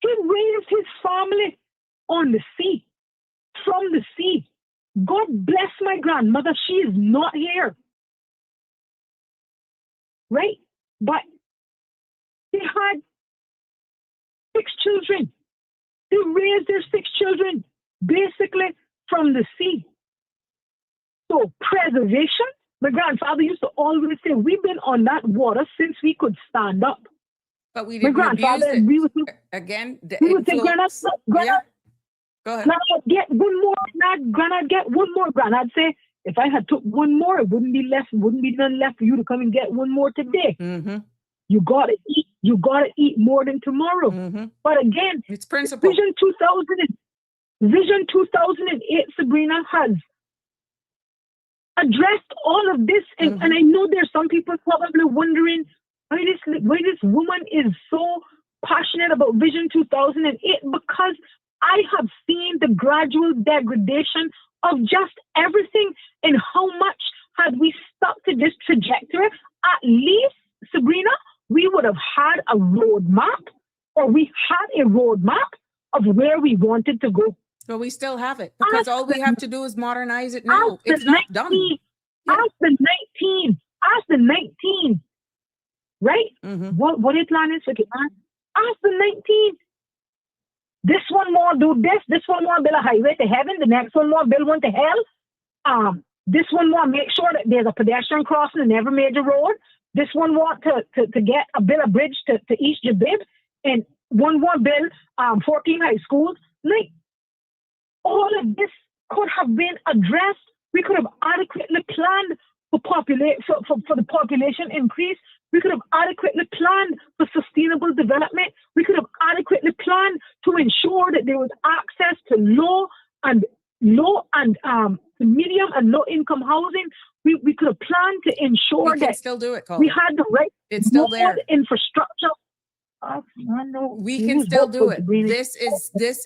He raised his family on the sea, from the sea. God bless my grandmother. She is not here. Right? But they had 6 children. They raised their 6 children basically from the sea. So preservation, my grandfather used to always say, we've been on that water since we could stand up. But we didn't abuse it. Again, the influence. Go ahead. Granddad, get one more. Granddad, get one more. Granddad say, if I had took one more, it wouldn't be none left for you to come and get one more today. You gotta eat. You gotta eat more than tomorrow. But again, it's principle. Vision 2008, Sabrina, has addressed all of this, and I know there's some people probably wondering, why this woman is so passionate about Vision 2008, because I have seen the gradual degradation of just everything, and how much had we stuck to this trajectory, at least, Sabrina, we would have had a roadmap, or we had a roadmap of where we wanted to go. Well, we still have it, because all we have to do is modernize it now. It's not done. Ask the 19, right? What is planning for Cayman? Ask the 19. This one more do this one more build a highway to heaven, the next one more build one to hell. This one more make sure that there's a pedestrian crossing in every major road. This one want to get build a bridge to East Jabib, and one more build 14 high schools. Like, all of this could have been addressed. We could have adequately planned for the population increase. We could have adequately planned for sustainable development. We could have adequately planned to ensure that there was access to low and medium and low income housing. We could have planned to ensure we can that still do it, Colin. we had the right it's still there. Infrastructure. We can still do it. This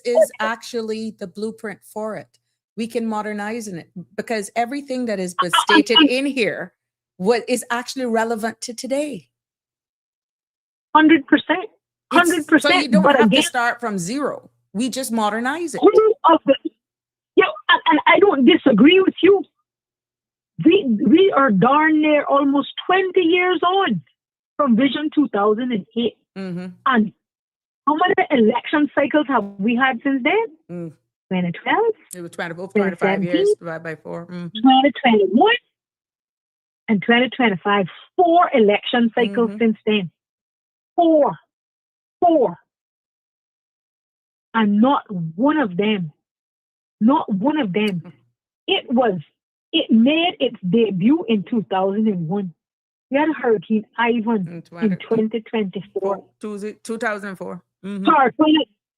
is actually the blueprint for it. We can modernize it, because everything that is stated in here is actually relevant to today. 100%. 100%. So you don't have to start from zero. We just modernize it. And I don't disagree with you. We are darn near almost 20 years on from Vision 2008. And how many election cycles have we had since then? 2012. It was 25 years divided by 4. 2021 and 2025. 4 election cycles since then. 4. And not one of them. It made its debut in 2001. We had Hurricane Ivan in 2024. 2004. Sorry,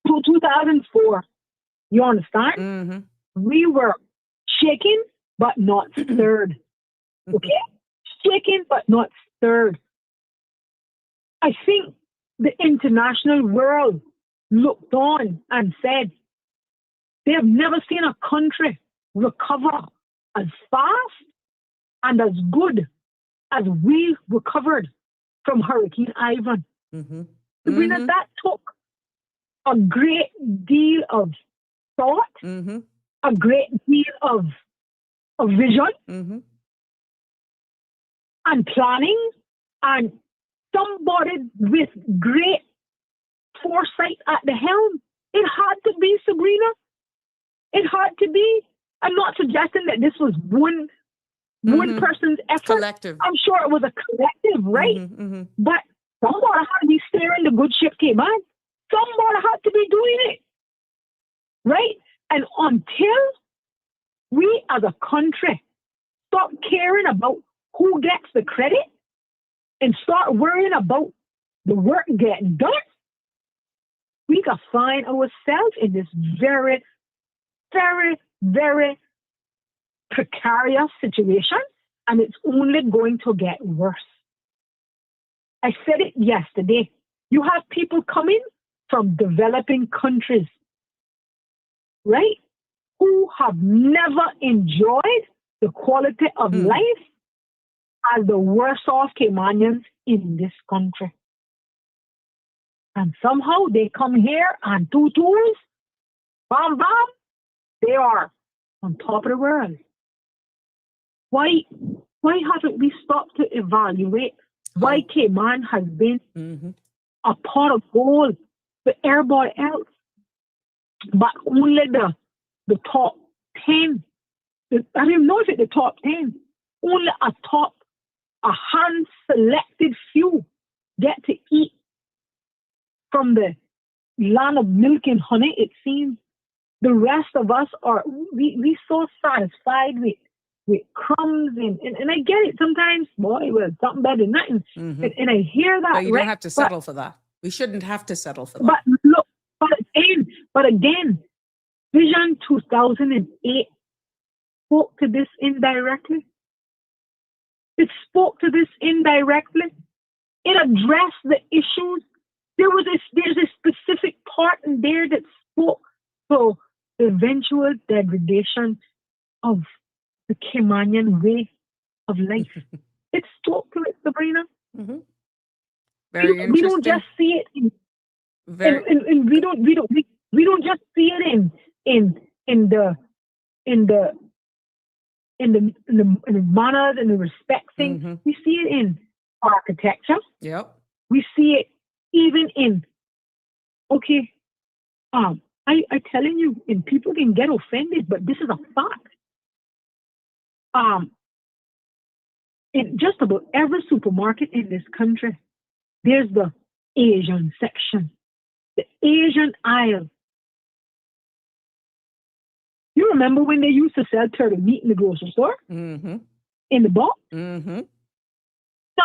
2004. You understand? We were shaken, but not stirred. Okay? Shaken, but not stirred. I think the international world looked on and said, they have never seen a country recover as fast and as good as we recovered from Hurricane Ivan. Sabrina, that took a great deal of thought, a great deal of vision and planning, and somebody with great foresight at the helm. It had to be, Sabrina. It had to be. I'm not suggesting that this was one person's effort. Collective. I'm sure it was a collective, right? But somebody had to be steering the good ship, Cayman. Somebody had to be doing it, right? And until we as a country stop caring about who gets the credit and start worrying about the work getting done, we can find ourselves in this very, very, very precarious situation, and it's only going to get worse. I said it yesterday. You have people coming from developing countries, right, who have never enjoyed the quality of life as the worst off Caymanians in this country. And somehow they come here on 2 tours, bam, bam, they are on top of the world. Why haven't we stopped to evaluate why Cayman has been a pot of gold for everybody else, but only the top 10? I don't even know if it's the top 10. Only a hand-selected few get to eat from the land of milk and honey, it seems. The rest of us we so satisfied with crumbs and I get it sometimes, boy, well, something better than nothing. And I hear that. But you don't have to settle for that. We shouldn't have to settle for that. But look, but again, Vision 2008 spoke to this indirectly. It spoke to this indirectly. It addressed the issues. There's a specific part in there that spoke to the eventual degradation of the Caymanian way of life. It spoke to it, Sabrina. Mm-hmm. Very We interesting. don't just see it in Very. we don't just see it in the manners and the respect thing. Mm-hmm. We see it in architecture. Yep. We see it even in I telling you, and people can get offended, but this is a fact. In just about every supermarket in this country, there's the Asian section, the Asian aisle. You remember when they used to sell turtle meat in the grocery store? Mm-hmm. In the box? Mm-hmm. So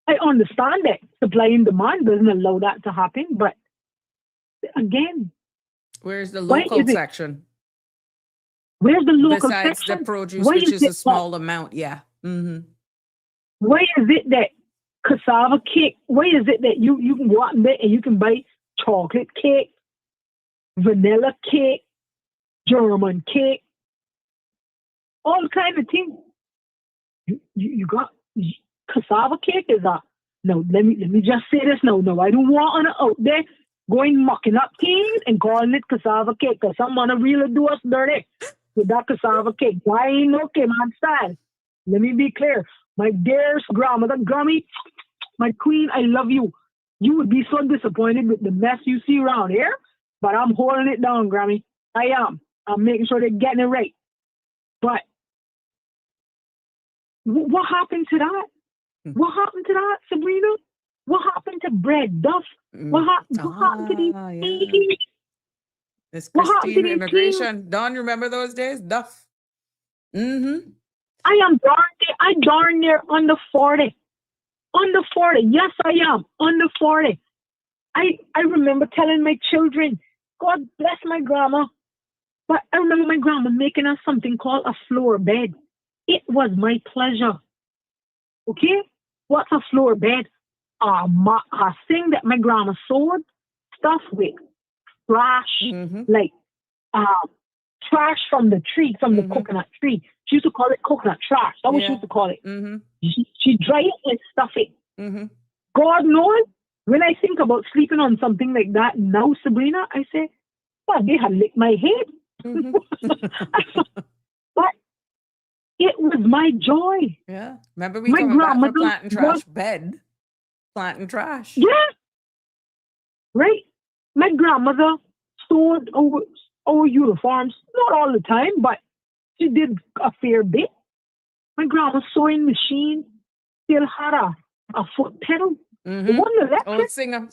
I understand that supply and demand doesn't allow that to happen, but again, Where's the why local is it- section? where's the local Besides section? the produce, Why which is is a it small amount. Yeah. Mm-hmm. Why is it that cassava cake? Why is it that you can go out and there and you can buy chocolate cake, vanilla cake, German cake, all kind of things? You got cassava cake is a no. Let me just say this. No, I don't want on out there going mucking up things and calling it cassava cake because someone really do us dirty with that cassava cake. Why ain't no Cayman style? Let me be clear. My dearest grandmother, Grammy, my queen, I love you. You would be so disappointed with the mess you see around here, but I'm holding it down, Grammy. I am. I'm making sure they're getting it right. But what happened to that? What happened to that, Sabrina? What happened to bread, Duff? What happened to these things? This What happened to Christine these immigration. Don't you remember those days? Duff. Mm-hmm. I darn near under 40. Under 40. Yes, I am. Under 40. I remember telling my children, God bless my grandma. But I remember my grandma making us something called a floor bed. It was my pleasure. Okay? What's a floor bed? A thing that my grandma sewed stuff with trash, like trash from the tree, from the coconut tree. She used to call it coconut trash. That's what she used to call it. Mm-hmm. She dry it and stuff it. Mm-hmm. God knows, when I think about sleeping on something like that now, Sabrina, I say, well, they had licked my head. Mm-hmm. But it was my joy. Yeah. Remember we My coming back for grandmother planting trash bed? Planting trash. Yeah. Right. My grandmother sewed our uniforms, not all the time, but she did a fair bit. My grandma's sewing machine still had a foot pedal. Mm-hmm. It wasn't electric. Oh, singer.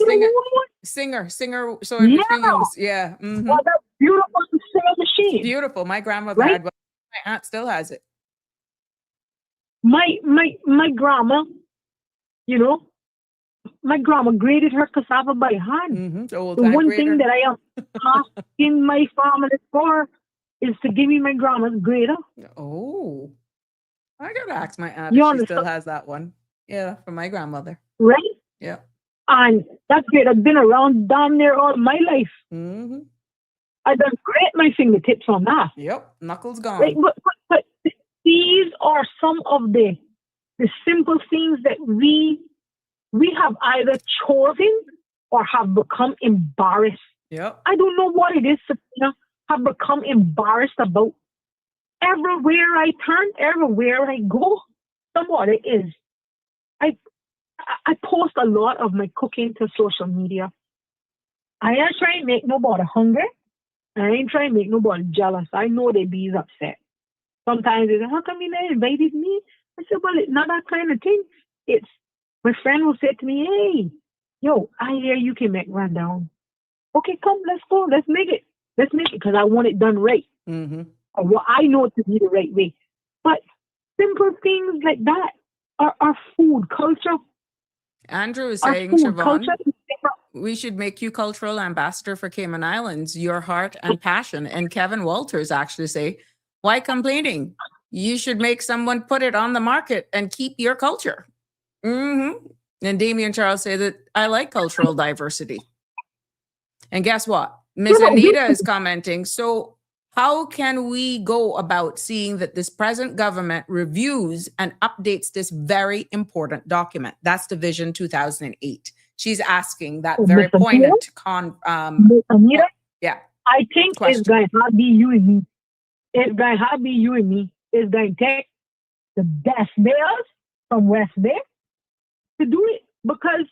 So Yeah. machines. Yeah. Mm-hmm. Well, that beautiful sewing machine. Beautiful. My grandmother Right? had one. My aunt still has it. My grandma, you know, my grandma graded her cassava by hand. Mm-hmm. The one thing that I am asking my family for is to give me my grandma's grader. Oh. I gotta ask my aunt You if she understand? still has that one. Yeah, from my grandmother. Right? Yeah. And that grader's been around damn near all my life. Mm-hmm. I done grate my fingertips on that. Yep. Knuckles gone. Right? But these are some of the simple things that we have either chosen or have become embarrassed. Yep. I don't know what it is, Sabrina, have become embarrassed about. Everywhere I turn, everywhere I go, somebody is. I post a lot of my cooking to social media. I ain't trying to make nobody hungry. I ain't trying to make nobody jealous. I know they be upset. Sometimes they say, how come you not invited me? I said, well, it's not that kind of thing. It's, my friend will say to me, hey, yo, I hear you can make rundown. Okay, come, let's go. Let's make it because I want it done right. Mm-hmm. Or what I know to be the right way. But simple things like that are food culture. Andrew is Our saying, food Siobhan, culture is different. we should make you cultural ambassador for Cayman Islands, your heart and passion. And Kevin Walters actually say, why complaining? You should make someone put it on the market and keep your culture. Mm-hmm. And Damien Charles say that I like cultural diversity. And guess what? Miss Anita is commenting. So how can we go about seeing that this present government reviews and updates this very important document? That's the Vision 2008. She's asking that very Miss Anita? Miss Anita? yeah. I think Question. it's going to be you and me. It's going to be you and me. It's going to take the best bears from West Bay to do it, because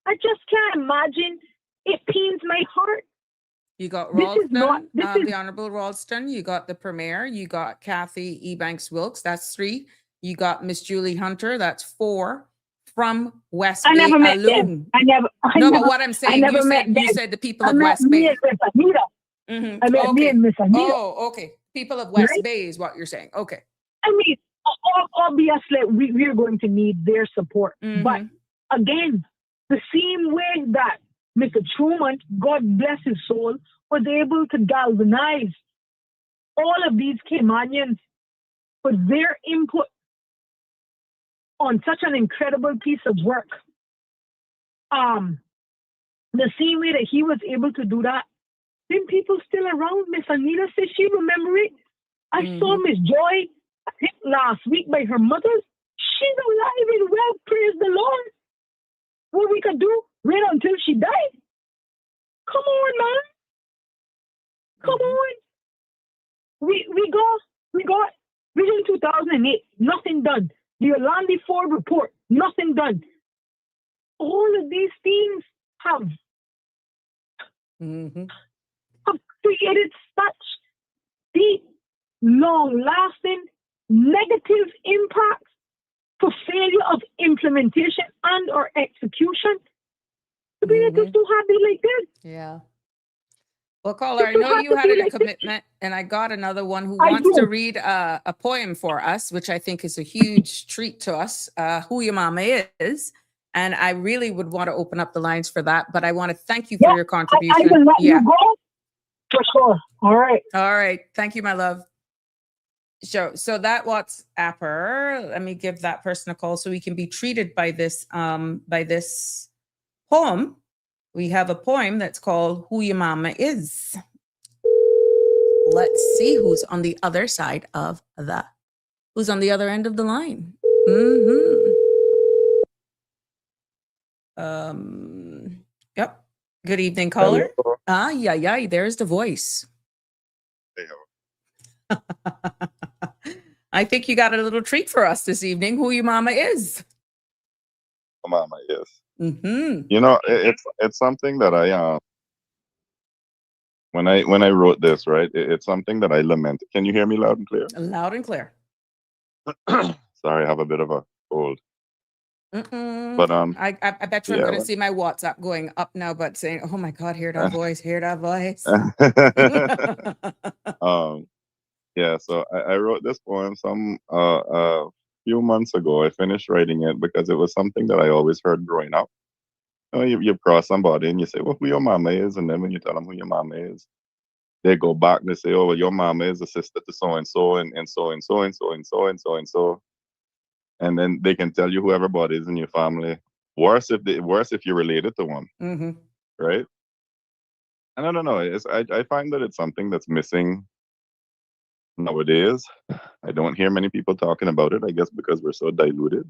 I just can't imagine. It pains my heart. You got This is not- Ralston, this is- the Honorable Ralston. You got the Premier. You got Kathy Ebanks Wilkes. That's 3. You got Miss Julie Hunter. That's 4 from West I Bay never met alone. them. I never. But what I'm saying, never you met said, them. the people I of met West me Bay. and Miss Anita. Mhm. I met me Okay. and Miss Anita. Oh, okay. People of West Right? Bay is what you're saying. Okay. I mean, obviously, we're going to need their support. Mhm. But again, the same way that Mr. Truman, God bless his soul, was able to galvanize all of these Caymanians for their input on such an incredible piece of work. The same way that he was able to do that, then people still around. Miss Anita says she remember it. I saw Miss Joy, I think last week, by her mother's. She's alive and well, praise the Lord. What we could do, wait until she died? Come on, man. Come on. We got Vision 2008, nothing done. The Orlando Ford report, nothing done. All of these things have created such deep, long-lasting negative impacts for failure of implementation and or execution. To be just too happy like this. Yeah. Well, caller, I Just know have you to had be a like this. commitment, and I got another one who I wants to do. read a poem for us, which I think is a huge treat to us, Who Your Mama Is. And I really would want to open up the lines for that, but I want to thank you for your I contribution. can let you go for sure. All right. All right. Thank you, my love. So that WhatsApper, let me give that person a call so we can be treated by this poem. We have a poem that's called Who Your Mama Is. Let's see who's on the other side of who's on the other end of the line. Yep. Good evening, caller. Yeah, there's the voice. I think you got a little treat for us this evening. Who your mama is? Mama is. Mm-hmm. You know, it's something that I when I wrote this, right, it's something that I lament. Can you hear me loud and clear? Loud and clear. Sorry, I have a bit of a cold. But I bet you I'm yeah, going to see my WhatsApp going up now, but saying, "Oh my God, hear that voice, hear that voice." Yeah, so I wrote this poem some few months ago. I finished writing it because it was something that I always heard growing up. You cross somebody and you say, "Well, who your mama is?" And then when you tell them who your mama is, they go back and they say, "Oh, well, your mama is a sister to so and so and so and so and so and so and so and so." And then they can tell you who everybody is in your family. Worse if you're related to one, right? And I don't know. I find that it's something that's missing nowadays. I don't hear many people talking about it. I guess because we're so diluted.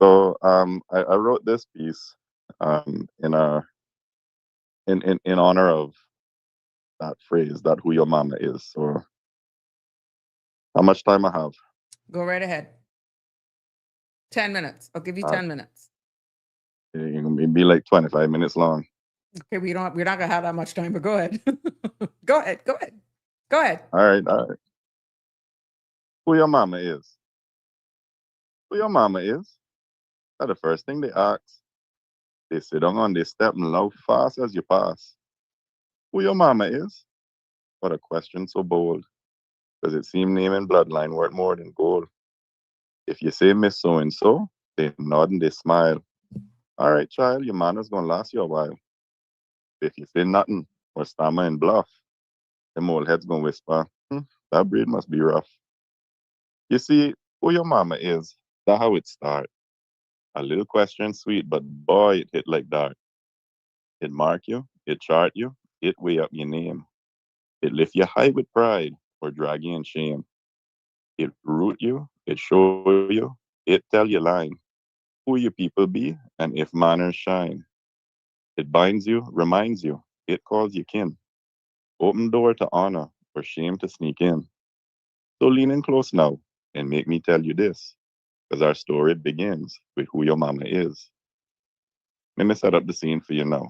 So I wrote this piece in honor of that phrase, that who your mama is. So how much time I have? Go right ahead. 10 minutes. I'll give you 10 minutes. It can be like 25 minutes long. Okay, we're not gonna have that much time, but go ahead. Go ahead. All right. Who your mama is? Who your mama is? That's the first thing they ask. They sit down on their step and laugh fast as you pass. Who your mama is? What a question so bold. Because it seemed name and bloodline worth more than gold. If you say Miss So-and-so, they nod and they smile. All right, child, your manners gonna last you a while. If you say nothing or stammer and bluff, them old heads gonna whisper, that breed must be rough. You see, Who your mama is, that how it start. A little question sweet, but boy, it hit like dart. It mark you, it chart you, it weigh up your name. It lift you high with pride or drag you in shame. It root you, it show you, it tell you line. Who your people be and if manners shine. It binds you, reminds you, it calls you kin. Open door to honor or shame to sneak in. So lean in close now and make me tell you this, because our story begins with who your mama is. Let me set up the scene for you now.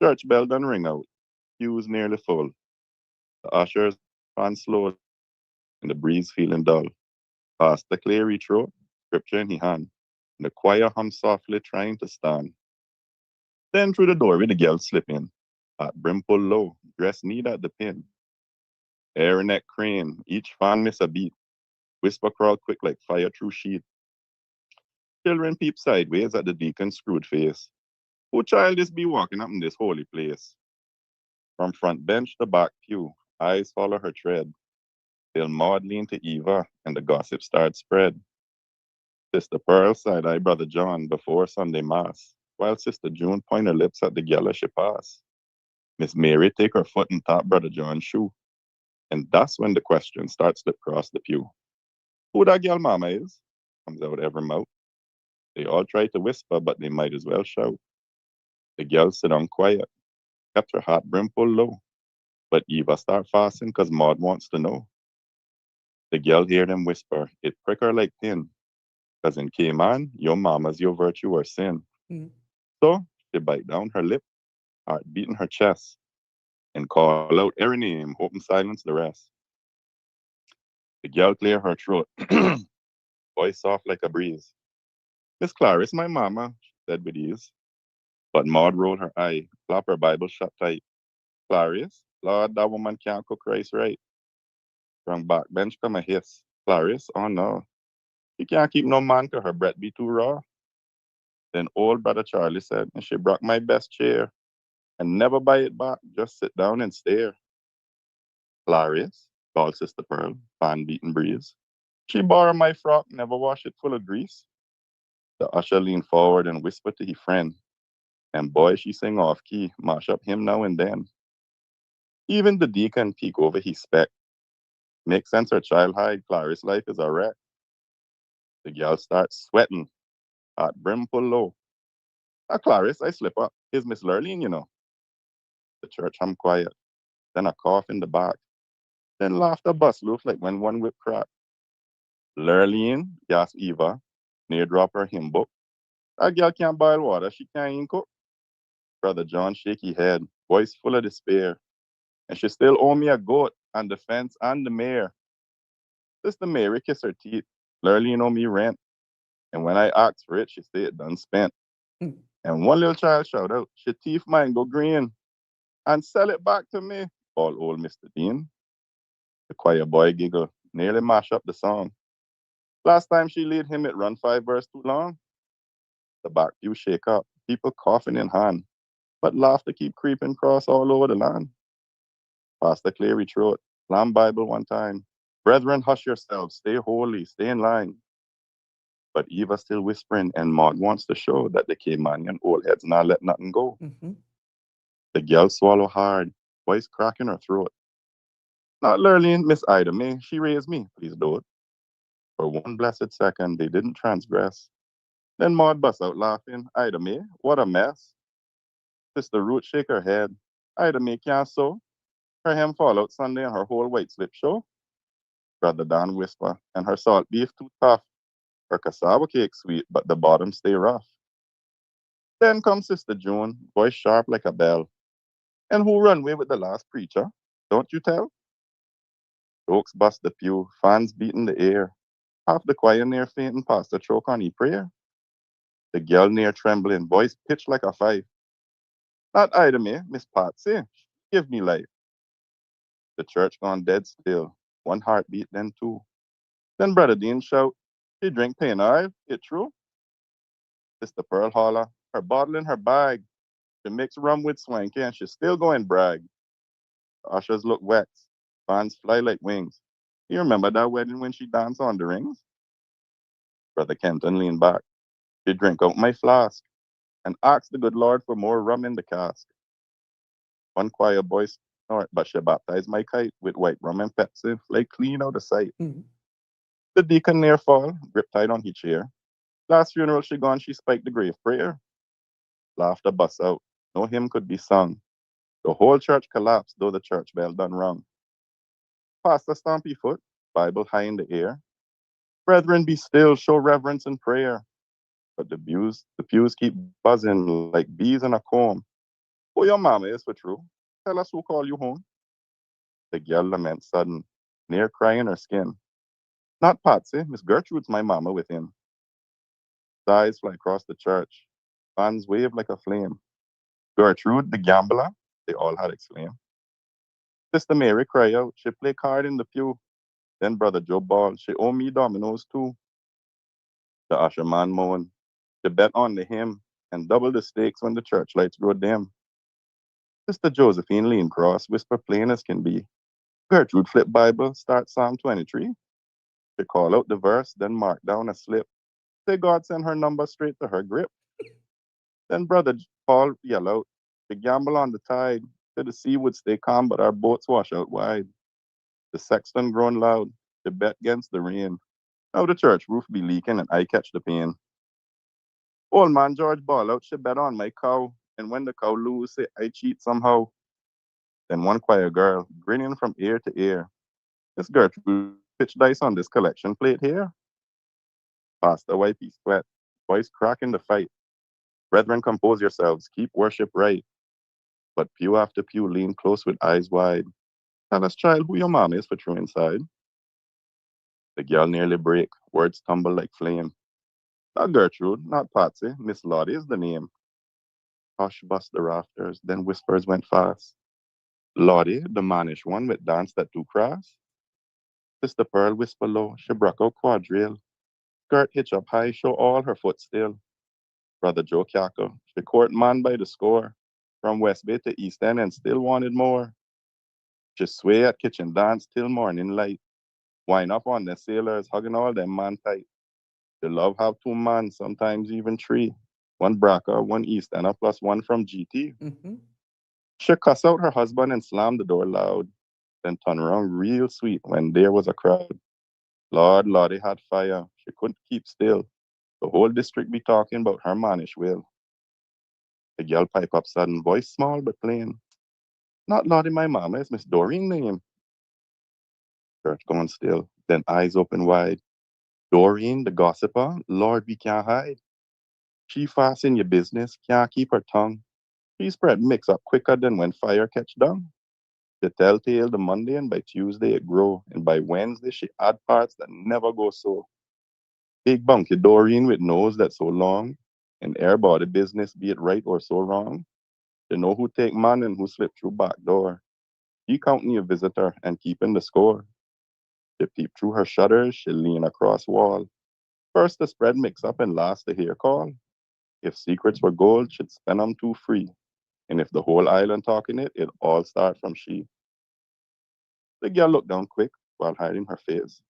Church bell done ring out. Pews nearly full. The ushers on slowly, and the breeze feeling dull. Pastor clear each throat, scripture in his hand, and the choir hum softly trying to stand. Then through the doorway the girl slip in, hat brim pull low, dress neat at the pin. Hair neck crane, each fan miss a beat. Whisper crawl quick like fire through sheet. Children peep sideways at the deacon's screwed face. Who child is be walking up in this holy place? From front bench to back pew, eyes follow her tread, till Maud lean to Eva and the gossip start spread. Sister Pearl side eye Brother John before Sunday Mass, while Sister June point her lips at the gal as she pass. Miss Mary take her foot and tap Brother John's shoe, and that's when the question starts slip across the pew. Who that gal mama is? Comes out every mouth. They all try to whisper, but they might as well shout. The gal sit down quiet, kept her hat brim pulled low, but Eva start fasting 'cause Maud wants to know. The gal hear them whisper, it prick her like pin, 'cause in Cayman, your mama's your virtue or sin. Mm. So she bite down her lip, heart beating her chest, and call out every name, hoping silence the rest. The gal clear her throat, voice soft like a breeze. Miss Clarice, my mama, she said with ease. But Maud rolled her eye, flap her Bible shut tight. Clarice, Lord, that woman can't cook rice right. From backbench come a hiss. Clarice, oh no, she can't keep no man 'cause her breath be too raw. Then old brother Charlie said, and she broke my best chair and never buy it back, just sit down and stare. Clarice, called Sister Pearl, fan beating breeze. She borrowed my frock, never wash it full of grease. The usher leaned forward and whispered to his friend, and boy, she sing off key, mash up him now and then. Even the deacon peek over his speck. Make sense her child hide, Clarice life is a wreck. The gal starts sweating, heart brim pull low. Ah, Clarice, I slip up. Here's Miss Lurleen, you know. The church hum quiet, then a cough in the back, then laughter bust loose like when one whip crack. Lurleen, gasped Eva, near drop her hymn book. That girl can't boil water, she can't even cook. Brother John shake his head, voice full of despair. And she still owe me a goat and the fence and the mare. Sister Mary kiss her teeth. Lurleen owe me rent. And when I asked for it, she said it done spent. Mm. And one little child shout out, she teeth mine go green and sell it back to me. All old Mr. Dean. The choir boy giggle, nearly mash up the song. Last time she lead him, it run 5 verse too long. The back pew shake up, people coughing in hand, but laughter keep creeping cross all over the land. Pastor Cleary throat, Lamb Bible one time. Brethren, hush yourselves, stay holy, stay in line. But Eva still whispering, and Maud wants to show that the Caymanian old heads not let nothing go. Mm-hmm. The girl swallow hard, voice crack in her throat. Not Lurleen, Miss Ida May, she raised me, please do it. For one blessed second, they didn't transgress. Then Maud bust out laughing. Ida May, what a mess. Sister Ruth shake her head. Ida May can't sew. Her hem fall out Sunday and her whole white slip show. Brother Dan whisper, and her salt beef too tough. Her cassava cake sweet, but the bottom stay rough. Then comes Sister June, voice sharp like a bell. And who run away with the last preacher? Don't you tell? Jokes bust the pew, fans beating the air. Half the choir near fainting past the choke on he prayer. The girl near trembling, voice pitched like a fife. Not Ida May, Miss Patsy, give me life. The church gone dead still, one heartbeat, then two. Then Brother Dean shout, she drink pain oil, it true? Sister Pearl holler, her bottle in her bag. She mix rum with swanky and she still going brag. The ushers look wet, fans fly like wings. You remember that wedding when she danced on the rings? Brother Kenton leaned back. She drank out my flask and asked the good Lord for more rum in the cask. One quiet boy snored, but she baptized my kite with white rum and Pepsi, like clean out of sight. Mm. The deacon near fall, grip tight on his chair. Last funeral she gone, she spiked the grave prayer. Laughter bust out. No hymn could be sung. The whole church collapsed, though the church bell done rung. Pastor stamp his foot, Bible high in the air. Brethren, be still, show reverence and prayer. But the pews keep buzzing like bees in a comb. Who your mama is for true? Tell us who call you home. The girl lament sudden, near crying her skin. Not Patsy, Miss Gertrude's my mama within. The eyes fly across the church. Fans wave like a flame. Gertrude, the gambler, they all had exclaimed. Sister Mary cry out, she play card in the pew. Then Brother Joe ball, she owe me dominoes too. The usher man moan, she bet on the hymn and double the stakes when the church lights grow dim. Sister Josephine lean cross, whisper plain as can be. Gertrude flip Bible, start Psalm 23. She call out the verse, then mark down a slip. Say God send her number straight to her grip. Then Brother Paul yell out, she gamble on the tide. Said the sea would stay calm, but our boats wash out wide. The sexton groan loud, she bet against the rain. Now the church roof be leaking and I catch the pain. Old man George ball out, she bet on my cow. And when the cow lose, say I cheat somehow. Then one quiet girl, grinning from ear to ear. Miss Gertrude pitch dice on this collection plate here. Pastor wipey sweat, voice crack in the fight. Brethren, compose yourselves, keep worship right. But pew after pew lean close with eyes wide. Tell us, child, who your mom is for true inside. The girl nearly break, words tumble like flame. Not Gertrude, not Patsy, Miss Lottie is the name. Hush bust the rafters, then whispers went fast. Lottie, the mannish one with dance that too crass. Sister Pearl whisper low, she broke out quadrille. Skirt hitch up high, show all her foot still. Brother Joe cackle, she court man by the score. From West Bay to East End and still wanted more. She sway at kitchen dance till morning light. Wind up on the sailors, hugging all them man tight. They love have two man, sometimes even three. One Braca, one East Ender, plus one from GT. Mm-hmm. She cuss out her husband and slam the door loud. Then turn around real sweet when there was a crowd. Lord, Lottie had fire. She couldn't keep still. The whole district be talking about her mannish will. The girl pipe up sudden, voice small but plain. Not Lottie, my mama, it's Miss Doreen name. Church gone still, then eyes open wide. Doreen, the gossiper, Lord, we can't hide. She fast in your business, can't keep her tongue. She spread mix up quicker than when fire catch dung. The telltale the Monday and by Tuesday it grow, and by Wednesday she add parts that never go so. Big bunky Doreen with nose that's so long, and air body business, be it right or so wrong. They know who take man and who slip through back door. She counting your visitor and keeping the score. She peep through her shutters, she lean across wall. First the spread mix up and last the hair call. If secrets were gold, she'd spend 'em too free. And if the whole island talking it all start from she. The girl looked down quick while hiding her face.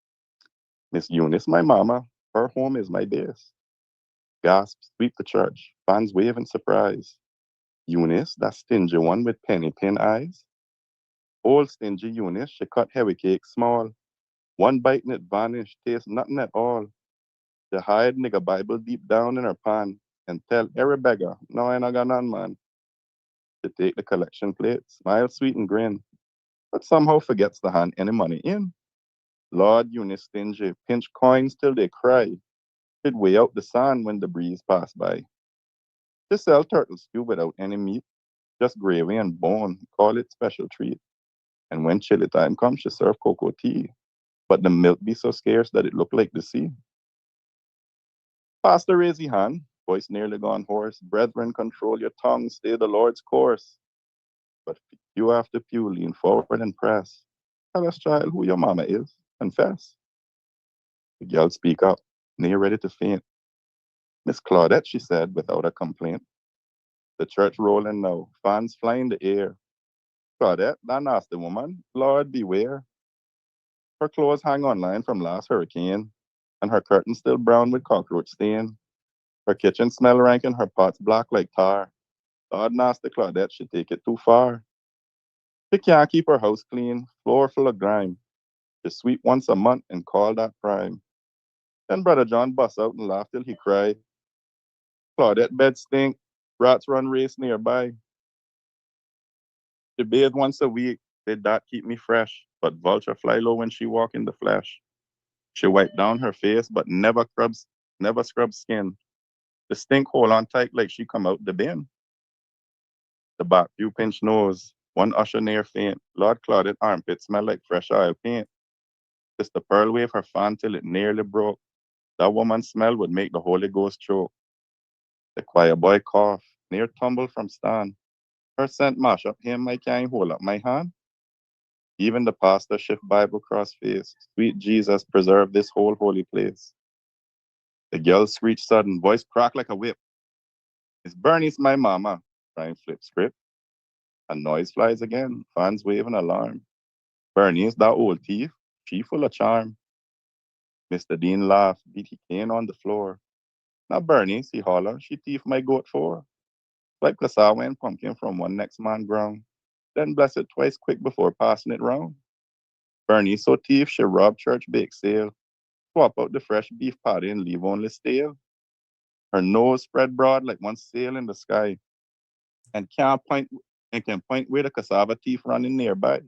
Miss Eunice, my mama, her home is my base. Gasp, sweep the church, fans wave in surprise. Eunice, that stingy one with penny pin eyes. Old stingy Eunice, she cut heavy cake small. One bite and it vanished, taste nothing at all. She hide nigga Bible deep down in her pan and tell every beggar, no, I ain't got none, man. She take the collection plate, smile sweet and grin, but somehow forgets to hand any money in. Lord Eunice stingy, pinch coins till they cry. She'd weigh out the sand when the breeze pass by. She sell turtle stew without any meat, just gravy and bone, call it special treat. And when chilly time comes, she serve cocoa tea. But the milk be so scarce that it look like the sea. Pastor raise your hand, voice nearly gone hoarse. Brethren, control your tongue, stay the Lord's course. But pew after pew lean forward and press. Tell us, child, who your mama is. Confess. The girl speak up, near ready to faint. Miss Claudette, she said, without a complaint. The church rolling now, fans fly in the air. Claudette, that nasty woman, Lord beware. Her clothes hang on line from last hurricane, and her curtains still brown with cockroach stain. Her kitchen smell rank and her pots black like tar. God nasty Claudette, she take it too far. She can't keep her house clean, floor full of grime. She sweep once a month and call that prime. Then Brother John bust out and laugh till he cry. Claudette bed stink, rats run race nearby. She bathe once a week, did that keep me fresh. But vulture fly low when she walk in the flesh. She wipe down her face, but never scrubs skin. The stink hold on tight like she come out the bin. The back view pinch nose, one usher near faint. Lord Claudette armpit smell like fresh oil paint. Sister Pearl wave her fan till it nearly broke. That woman's smell would make the Holy Ghost choke. The choir boy cough, near tumble from stand. Her scent mash up him, I can't hold up my hand. Even the pastor shift Bible cross face. Sweet Jesus, preserve this whole holy place. The girl screech sudden, voice crack like a whip. It's Bernie's my mama. Trying flip script. A noise flies again, fans wave an alarm. Bernie's that old thief, she full of charm. Mr. Dean laughed, beat he cane on the floor. Now Bernice, he holler, she thief my goat for. Swipe cassava and pumpkin from one next man ground. Then bless it twice quick before passing it round. Bernice so thief she rob church bake sale. Swap out the fresh beef patty and leave only stale. Her nose spread broad like one sail in the sky. And can point where the cassava thief running nearby.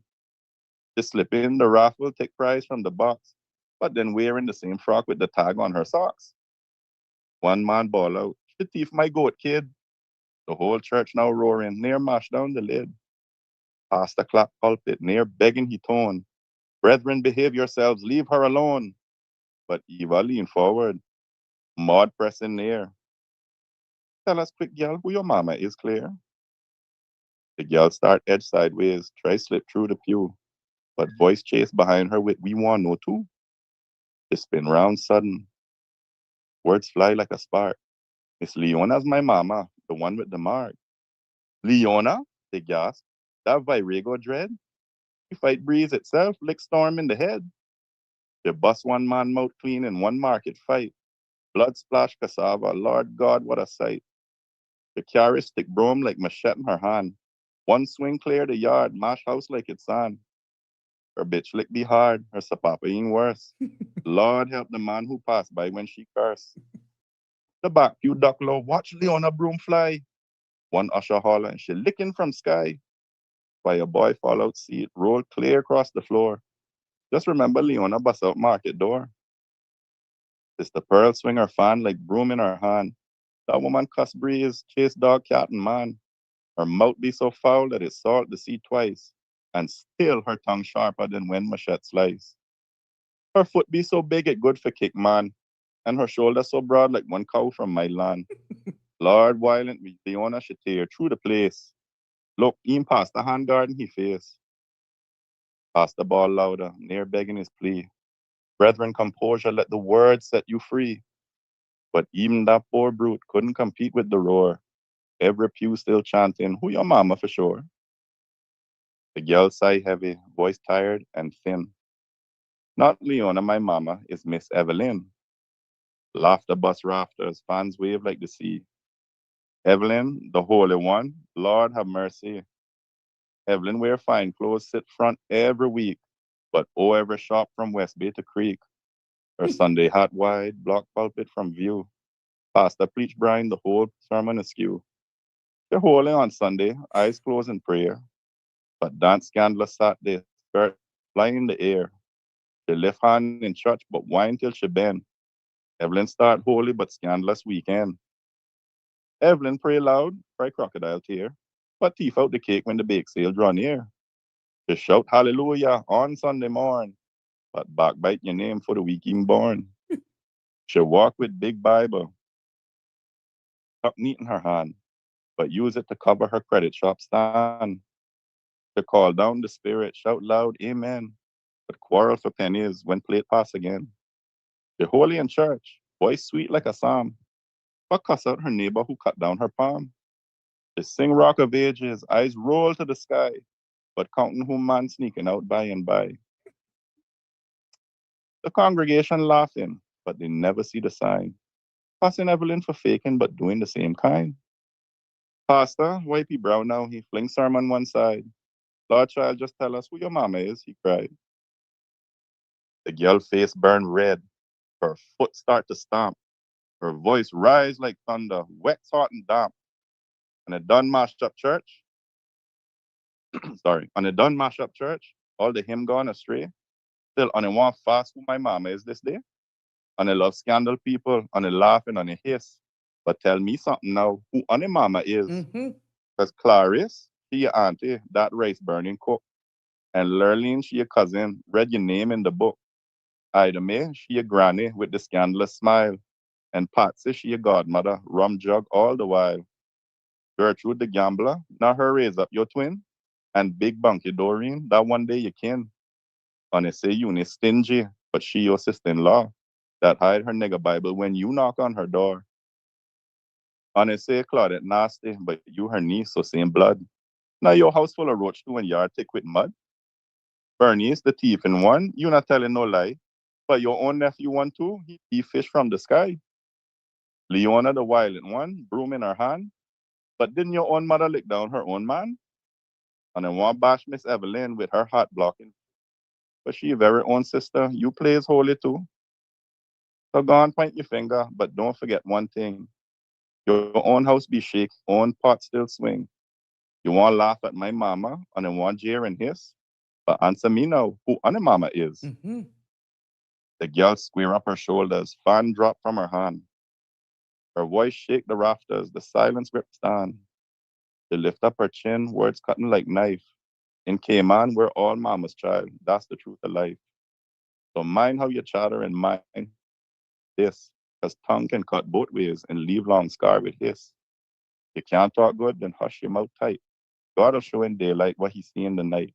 Just slip in the raffle, take prize from the box, but then wearing the same frock with the tag on her socks. One man bawl out, she thief my goat kid. The whole church now roaring, near mash down the lid. Pastor clap pulpit, near begging he tone. Brethren, behave yourselves, leave her alone. But Eva lean forward, Maud pressing near. Tell us quick, girl, who your mama is clear. The girl start edge sideways, try slip through the pew. But voice chase behind her with we want no too. She spin round sudden, words fly like a spark. Miss Leona's my mama, the one with the mark. Leona? They gasp. That Virago dread? You fight breeze itself, lick storm in the head. They bust one man mouth clean in one market fight. Blood splash cassava, Lord God, what a sight. The carry stick broom like machete in her hand. One swing clear the yard, mash house like it's sand. Her bitch lick be hard, her sapapa ain't worse. Lord help the man who passed by when she cursed. The back pew duck low, watch Leona broom fly. One usher holler and she licking from sky. By a boy fall out seat, roll clear across the floor. Just remember Leona bust out market door. Sister Pearl swing her fan like broom in her hand. That woman cuss breeze, chase dog, cat, and man. Her mouth be so foul that it salt the sea twice. And still her tongue sharper than when machete slice. Her foot be so big it good for kick man. And her shoulder so broad like one cow from my land. Lord violent with Leona she tear through the place. Look, even past the hand garden he face. Past the ball louder, near begging his plea. Brethren, composure, let the word set you free. But even that poor brute couldn't compete with the roar. Every pew still chanting, who your mama for sure? The girl sigh heavy, voice tired and thin. Not Leona, my mama, is Miss Evelyn. Laughter bust rafters, fans wave like the sea. Evelyn, the Holy One, Lord have mercy. Evelyn wear fine clothes, sit front every week, but oh, every shop from West Bay to Creek. Her Sunday hat wide, block pulpit from view. Pastor preach Brian the whole sermon askew. They're holy on Sunday, eyes closed in prayer, but dance scandalous Saturday, skirt flying in the air. She lift hand in church, but whine till she bend. Evelyn start holy, but scandalous weekend. Evelyn pray loud, cry crocodile tear, but teeth out the cake when the bake sale draw near. She shout hallelujah on Sunday morn, but backbite your name for the week even born. She walk with big Bible, tucked neat in her hand, but use it to cover her credit shop stand. To call down the spirit, shout loud, amen, but quarrel for pennies when plate pass again. The holy in church, voice sweet like a psalm, but cuss out her neighbor who cut down her palm. They sing rock of ages, eyes roll to the sky, but counting whom man sneaking out by and by. The congregation laughing, but they never see the sign. Passing Evelyn for faking, but doing the same kind. Pastor, wipey brow now, he flings sermon one side. Lord child, just tell us who your mama is, he cried. The girl face burned red, her foot start to stomp, her voice rise like thunder, wet, hot, and damp. And a done mashed up church, sorry, on a done mashed up church, all the hymn gone astray. Still on a one fast who my mama is this day. On a love scandal people, on a laughing, on a hiss. But tell me something now, who on a mama is? Mm-hmm. Because Clarice, she your auntie, that rice burning cook. And Lurleen, she your cousin, read your name in the book. Ida May, she your granny with the scandalous smile. And Patsy, she your godmother, rum jug all the while. Gertrude the gambler, now her raise up your twin. And Big Bunky Doreen, that one day you kin. And they say you ain't stingy, but she your sister-in-law. That hide her nigger Bible when you knock on her door. And they say Claudette nasty, but you her niece, so same blood. Now your house full of roach too and yard thick with mud. Bernice, the thief in one, you not telling no lie. But your own nephew one too, he fish from the sky. Leona, the violent one, broom in her hand. But didn't your own mother lick down her own man? And then one bash Miss Evelyn with her heart blocking. But she very own sister, you plays holy too. So go on point your finger, but don't forget one thing. Your own house be shake, own pot still swing. You want to laugh at my mama and then want jeer and hiss? But answer me now, who on mama is? Mm-hmm. The girl square up her shoulders, fan drop from her hand. Her voice shake the rafters, the silence grip stand. She lift up her chin, words cutting like knife. In Cayman, we're all mama's child. That's the truth of life. So mind how you chatter and mind this, because tongue can cut both ways and leave long scar with hiss. You can't talk good, then hush your mouth tight. God will show in daylight what he see in the night.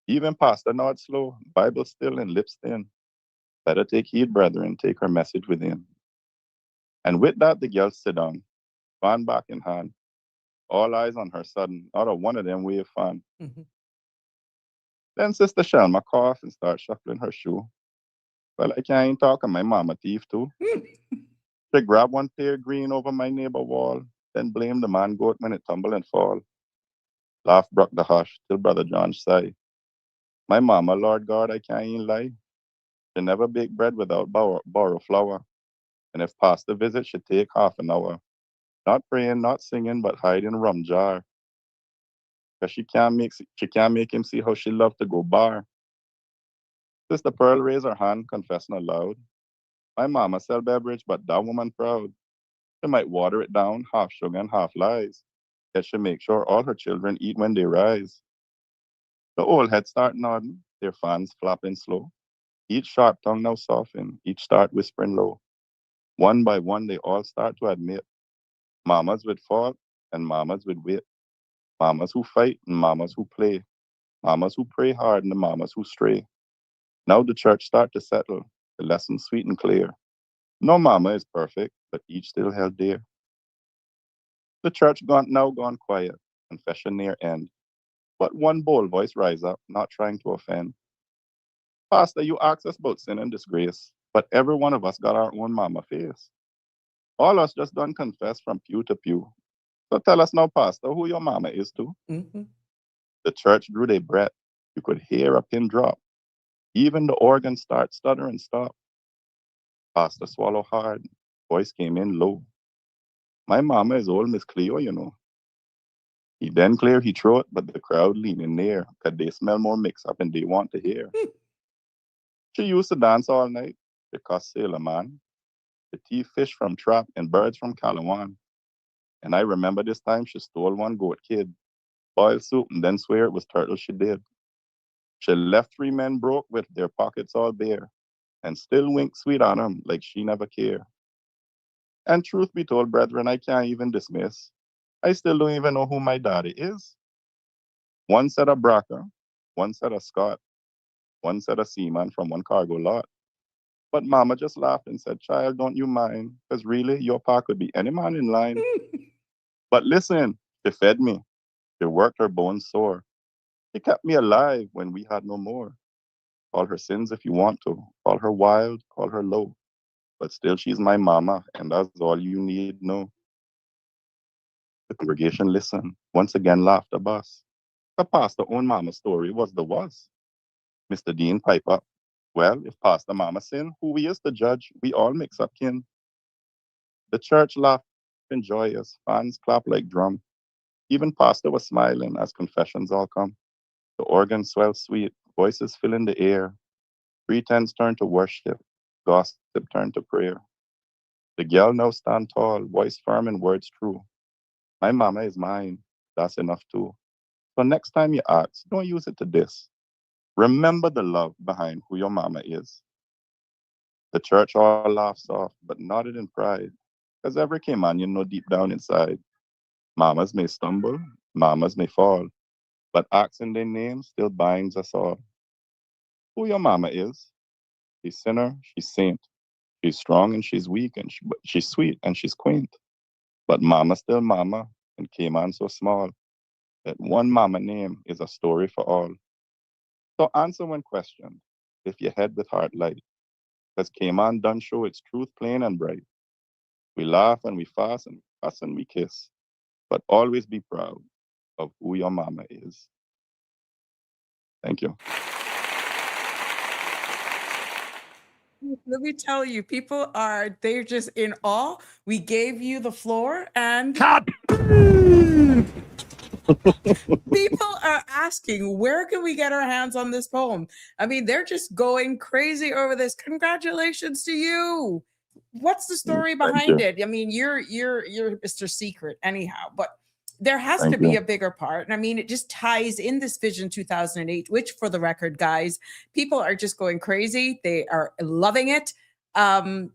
Even pastor nod slow, Bible still and lips thin. Better take heed, brethren, take her message within. And with that, the girl sit down, fan back in hand, all eyes on her sudden, not a one of them wave fan. Mm-hmm. Then Sister Shelma cough and start shuffling her shoe. Well, I can't talk, and my mama thief too. She grab one tear green over my neighbor wall, then blame the man goat when it tumble and fall. Laugh broke the hush till Brother John sigh. My mama, Lord God, I can't even lie. She never bake bread without borrow flour. And if pastor visit, she take half an hour. Not praying, not singing, but hiding rum jar. Cause she can't make him see how she love to go bar. Sister Pearl raise her hand, confessing aloud. My mama sell beverage, but that woman proud. She might water it down, half sugar and half lies. Yet she make sure all her children eat when they rise. The old head start nodding, their fans flapping slow. Each sharp tongue now soften, each start whispering low. One by one, they all start to admit mamas with fault and mamas with wit. Mamas who fight and mamas who play. Mamas who pray hard and the mamas who stray. Now the church start to settle, the lesson sweet and clear. No mama is perfect, but each still held dear. The church now gone quiet, confession near end. But one bold voice rise up, not trying to offend. Pastor, you asked us about sin and disgrace, but every one of us got our own mama face. All us just done confess from pew to pew. So tell us now, Pastor, who your mama is too. Mm-hmm. The church drew their breath. You could hear a pin drop. Even the organ start stutter and stop. Pastor swallow hard. Voice came in low. My mama is old Miss Cleo, you know. He then cleared his throat, but the crowd leaning near, cause they smell more mix up and they want to hear. She used to dance all night. The cuss sailor man. The thief fish from trap and birds from Calawan. And I remember this time she stole one goat kid, boiled soup, and then swear it was turtle she did. She left 3 men broke with their pockets all bare, and still winked sweet on 'em like she never care. And truth be told, brethren, I can't even dismiss. I still don't even know who my daddy is. One said a Bracker, one said a Scott, one said a seaman from one cargo lot. But mama just laughed and said, child, don't you mind, because really your pa could be any man in line. But listen, she fed me. She worked her bones sore. She kept me alive when we had no more. Call her sins if you want to. Call her wild, call her low. But still, she's my mama, and that's all you need know. The congregation listened, once again laughed a bus. The pastor own mama story was the was. Mr. Dean pipe up. Well, if Pastor Mama sin, who we is the judge? We all mix up kin. The church laughed joyous, fans clap like drum. Even Pastor was smiling as confessions all come. The organ swelled sweet, voices filling the air. Pretense turned to worship, gossip turned to prayer. The girl now stand tall, voice firm and words true. My mama is mine. That's enough too. So next time you ask, don't use it to diss. Remember the love behind who your mama is. The church all laughed soft, but nodded in pride, because every Caymanian know deep down inside, mamas may stumble, mamas may fall, but asking their name still binds us all. Who your mama is? She's sinner, she's saint. She's strong and she's weak, and she's sweet and she's quaint. But mama still mama, and Cayman so small that one mama name is a story for all. So answer when questioned, if you head with heart light, because Cayman done show its truth plain and bright. We laugh and we fast and we fuss and we kiss, but always be proud of who your mama is. Thank you. Let me tell you, they're just in awe. We gave you the floor and Cut! people are asking, where can we get our hands on this poem? I mean, they're just going crazy over this. Congratulations to you. What's the story Thank behind you. it? I mean, you're Mr. Secret anyhow, but there has Thank to be you. a bigger part. And I mean, it just ties in this Vision 2008, which for the record, guys, people are just going crazy. They are loving it. I'm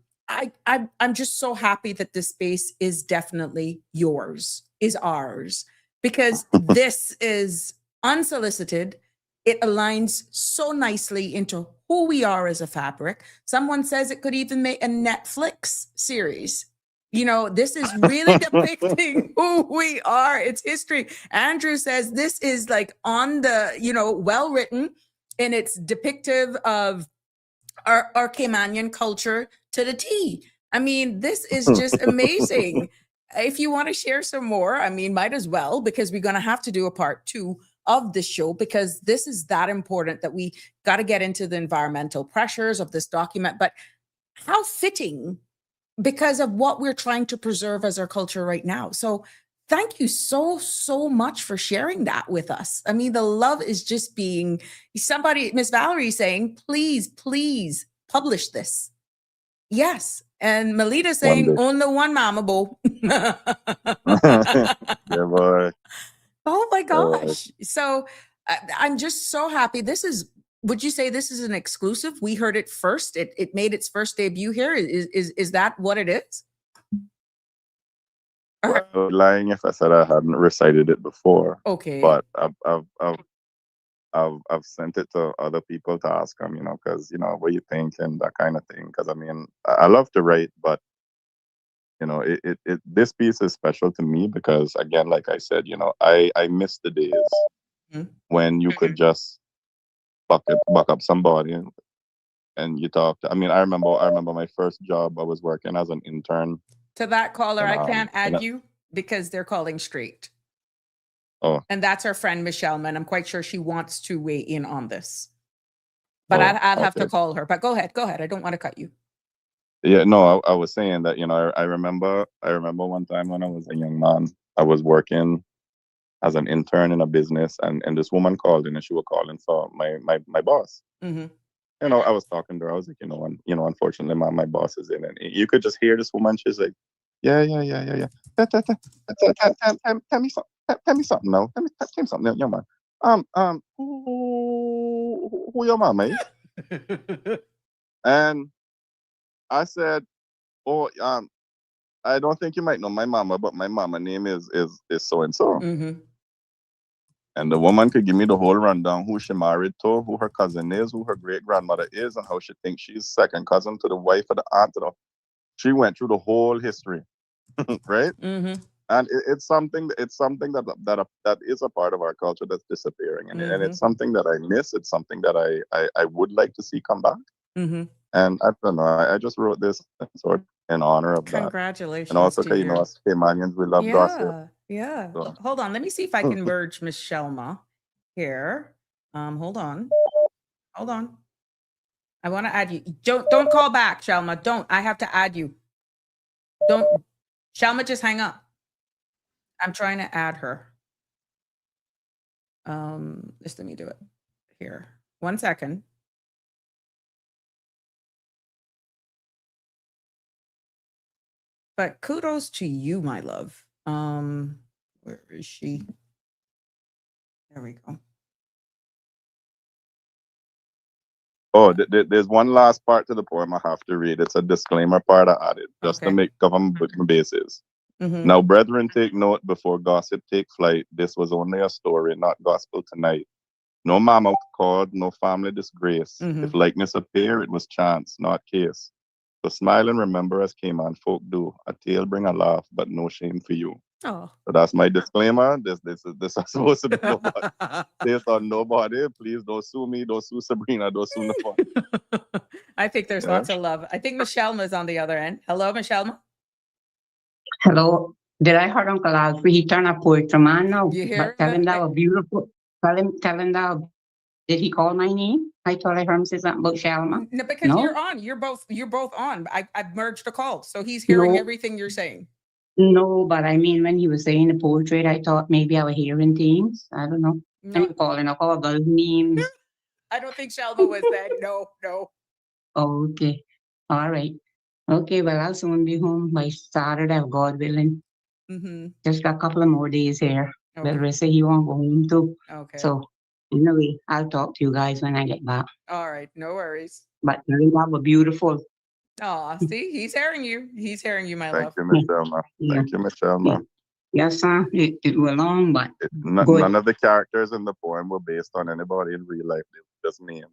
just so happy that this space is definitely yours, is ours, because this is unsolicited. It aligns so nicely into who we are as a fabric. Someone says it could even make a Netflix series. You know, this is really depicting who we are. It's history. Andrew says this is like on the, well written, and it's depictive of our Caymanian culture to the T. I mean, this is just amazing. If you want to share some more, I mean, might as well, because we're going to have to do a part 2 of this show, because this is that important that we got to get into the environmental pressures of this document. But how fitting, because of what we're trying to preserve as our culture right now. So thank you so much for sharing that with us. I mean, the love is just being somebody, Miss Valerie saying, please publish this. Yes. And Melita saying, Wonderful. on the one mama bo. Yeah, boy. Oh my Yeah, boy. gosh. So I'm just so happy. Would you say this is an exclusive? We heard it first. It made its first debut here. Is that what it is? Well, I would be lying if I said I hadn't recited it before. Okay. But I've sent it to other people to ask them, because what you think and that kind of thing. Because I mean, I love to write, but this piece is special to me because, again, like I said, I miss the days Mhm. when you could just buck up somebody and you talk. I mean, I remember my first job. I was working as an intern. To that caller, And, I can't and add you because they're calling straight. oh, And that's our friend Michelle, and I'm quite sure she wants to weigh in on this. But oh, I'd have to okay. call her. But go ahead. I don't want to cut you. Yeah, no, I was saying that, I remember one time when I was a young man, I was working as an intern in a business, and this woman called in, and she was calling for my boss. Mm-hmm. I was talking to her. I was like, unfortunately, my boss is in, and you could just hear this woman. She's like, yeah. Tell me something. Tell me something now. Tell me something, young man. Who your mama is? And I said, oh, I don't think you might know my mama, but my mama name is so and so. Mm-hmm. And the woman could give me the whole rundown: who she married to, who her cousin is, who her great grandmother is, and how she thinks she's second cousin to the wife of the aunt. She went through the whole history, right? Mm-hmm. and it's something that is a part of our culture that's disappearing, and it's something that I miss. It's something that I would like to see come back. Mm-hmm. And I don't know. I just wrote this sort of in honor of that, and Congratulations also to because you. us Caymanians, we love gossip. Yeah. So Hold on. Let me see if I can merge Miss Shelma here. Hold on. I want to add you. Don't call back, Shelma. Don't. I have to add you. Don't. Shelma, just hang up. I'm trying to add her. Just let me do it here. 1 second. But kudos to you, my love. Where is she? There we go. oh, there's one last part to the poem I have to read. It's a disclaimer part I added just to Okay. make cover my bases. Mhm. Now, brethren, take note before gossip take flight. This was only a story, not gospel tonight. No mama called, no family disgrace. If likeness appear, it was chance, not case. So smile and remember as Cayman folk do. A tale bring a laugh, but no shame for you. Oh. So that's my disclaimer. This is supposed to be nobody. Based on nobody. Please don't sue me. Don't sue Sabrina. Don't sue the phone. I think there's Yeah. lots of love. I think Michelle is on the other end. Hello, Michelle. Hello. Did I hear Uncle Alfred? He turned a poetry man now. You hear But tell him that? that was beautiful. Tell him that. Did he call my name? I thought I heard him say something about Shelma. No, because No? you're on. You're both on. I've merged the call. So he's hearing No. everything you're saying. No, but I mean, when he was saying the poetry, I thought maybe I was hearing things. I don't know. No, I'm calling up all those names. I don't think Shelma was that. No. Oh, okay. All right. Okay, well, I'll soon be home by Saturday, God willing. Mm-hmm. Just a couple of more days here. But Okay. Rissa, he won't go home too. Okay. So, anyway, I'll talk to you guys when I get back. All right. No worries. But that was beautiful. Oh, see, he's hearing you. He's hearing you, my Thank love. you, Michelle. Ma. Yeah. Thank you, Michelle. Ma. Yeah. Yes, sir. It was long, but good. None of the characters in the poem were based on anybody in real life. They were just names.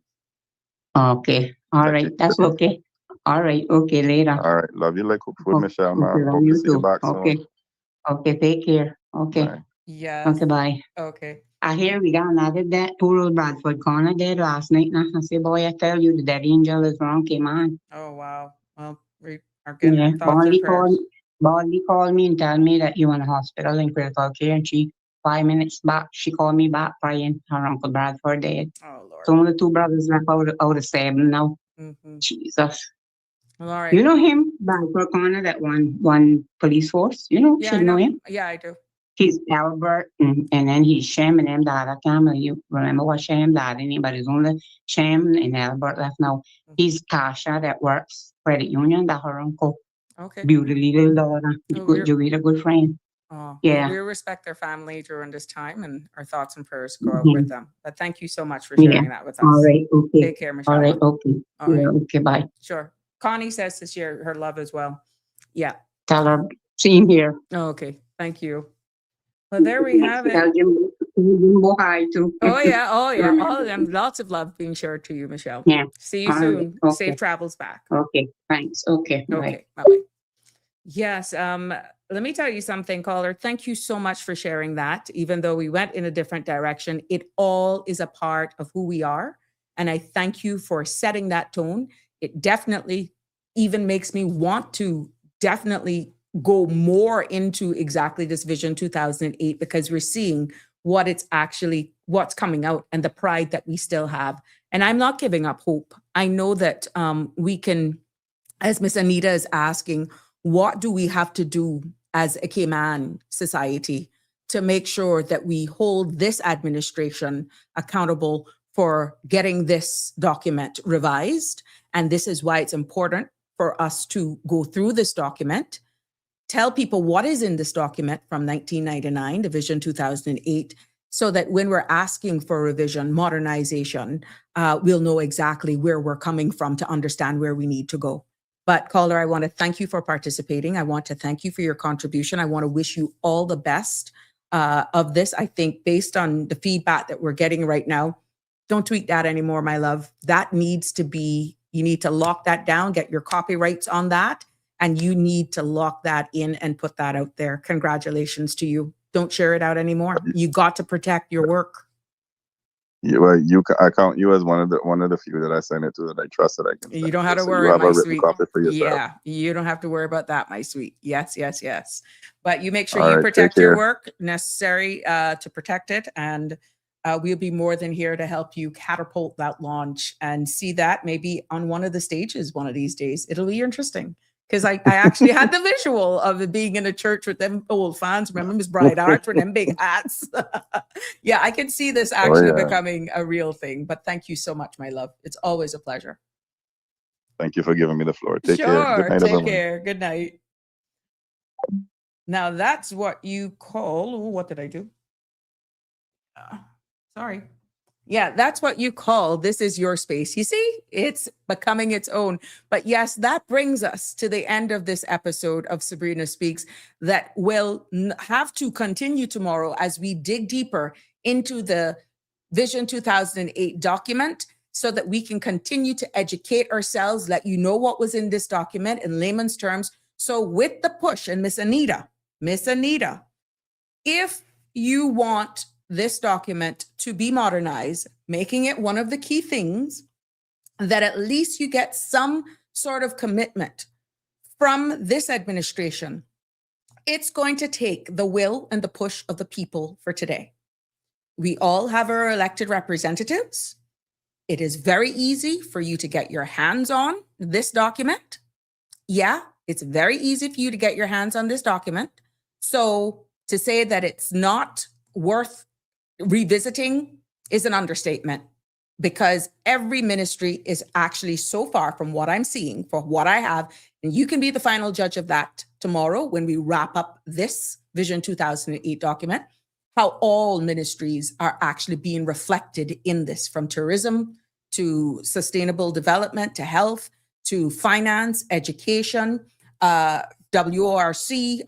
Okay. All Thank right. you. That's okay. All right. Okay, later. All right. Love you like food, Oh, Michelle. Ma. okay, love Hope to you see you too. back Okay. soon. Okay, take care. Okay. Bye. Yes. Okay, bye. Okay. I hear we got another dead, poor old Bradford Corner dead last night. Now I say, boy, I tell you, the dead angel is wrong, came on. Oh, wow. Well, we are getting Yeah, our thoughts and prayers. Bonnie called me and tell me that you in the hospital in critical care, and 5 minutes back, she called me back crying. Her Uncle Bradford dead. Oh, Lord. So only 2 brothers left out of 7 now. Mm-hmm. Jesus. Well, all right. You know him, Bradford Corner, that one police force? You know, Yeah, should I know know. him. Yeah, I do. He's Albert, and then he's Shem and them dad. I can't remember, you remember what Shem dad in him, but it's only Shem and Albert left now. He's Tasha that works credit union, that her uncle. Okay. Beautiful little daughter. Oh, Good, Joey, good friend. Well, Yeah. we respect their family during this time, and our thoughts and prayers go out Mhm. with them. But thank you so much for Yeah. sharing that with us. All right. Okay. Take care, Michelle. All right. Okay. All right. Yeah. Okay. Bye. Sure. Connie says to share her love as well. Yeah. Tell her. Same here. Oh, okay. Thank you. Well, there we have it. Tell Jimbo hi too. Oh, yeah. Oh, yeah. Remember. All of them. Lots of love being shared to you, Michelle. Yeah. See you All right. soon. Okay. Safe travels back. Okay. Thanks. Okay. Bye. Okay. Bye-bye. Yes. Let me tell you something, caller. Thank you so much for sharing that. Even though we went in a different direction, it all is a part of who we are. And I thank you for setting that tone. It definitely even makes me want to definitely go more into exactly this Vision 2008, because we're seeing what's coming out and the pride that we still have. And I'm not giving up hope. I know that we can, as Miss Anita is asking, what do we have to do as a Cayman society to make sure that we hold this administration accountable for getting this document revised? And this is why it's important for us to go through this document, tell people what is in this document from 1999, the Vision 2008, so that when we're asking for revision, modernization, we'll know exactly where we're coming from to understand where we need to go. But caller, I want to thank you for participating. I want to thank you for your contribution. I want to wish you all the best of this. I think based on the feedback that we're getting right now, don't tweak that anymore, my love. That needs to be, you need to lock that down, get your copyrights on that, And you need to lock that in and put that out there. Congratulations to you. Don't share it out anymore. You got to protect your work. I count you as one of the few that I send it to that I trust that I can. You don't have to so worry, you have my a written sweet. copy for yourself. Yeah, you don't have to worry about that, my sweet. Yes, yes, yes. But you make sure All you right, protect take your care. work necessary to protect it, and we'll be more than here to help you catapult that launch and see that maybe on one of the stages one of these days. It'll be interesting. Because I actually had the visual of it being in a church with them old fans. Remember Miss Bright Arts with them big hats? Yeah, I can see this actually becoming a real thing. But thank you so much, my love. It's always a pleasure. Thank you for giving me the floor. Take care. Good night, Take everyone. care. Good night. Now that's what you call, what did I do? Sorry. Yeah, that's what you call this is your space. You see, it's becoming its own. But yes, that brings us to the end of this episode of Sabrina Speaks that will have to continue tomorrow as we dig deeper into the Vision 2008 document so that we can continue to educate ourselves, let you know what was in this document in layman's terms. So with the push, and Miss Anita, if you want this document to be modernized, making it one of the key things that at least you get some sort of commitment from this administration, it's going to take the will and the push of the people for today. We all have our elected representatives. It is very easy for you to get your hands on this document. Yeah, it's very easy for you to get your hands on this document. So to say that it's not worth revisiting is an understatement, because every ministry is actually so far from what I'm seeing for what I have. And you can be the final judge of that tomorrow when we wrap up this Vision 2008 document, how all ministries are actually being reflected in this, from tourism to sustainable development, to health, to finance, education, WRC,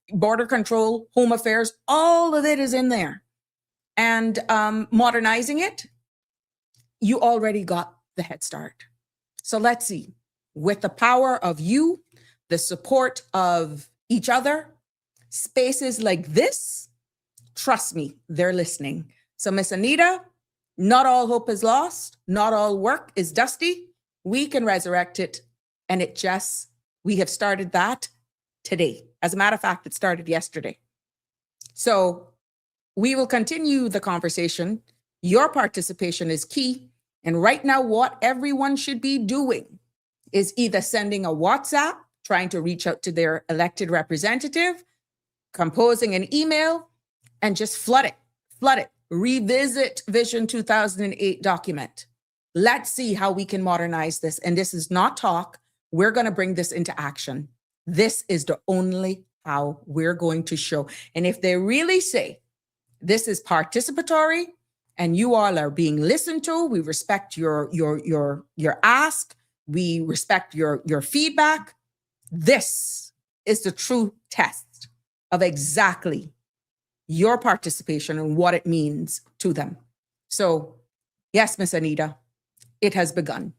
border control, home affairs, all of it is in there. And modernizing it, you already got the head start. So let's see, with the power of you, the support of each other, spaces like this, trust me, they're listening. So Miss Anita, not all hope is lost. Not all work is dusty. We can resurrect it. And we have started that today. As a matter of fact, it started yesterday. So we will continue the conversation. Your participation is key. And right now, what everyone should be doing is either sending a WhatsApp, trying to reach out to their elected representative, composing an email, and just flood it. Revisit Vision 2008 document. Let's see how we can modernize this. And this is not talk. We're going to bring this into action. This is the only how we're going to show. And if they really say this is participatory and you all are being listened to, we respect your ask, we respect your feedback, this is the true test of exactly your participation and what it means to them. So yes, Miss Anita, it has begun.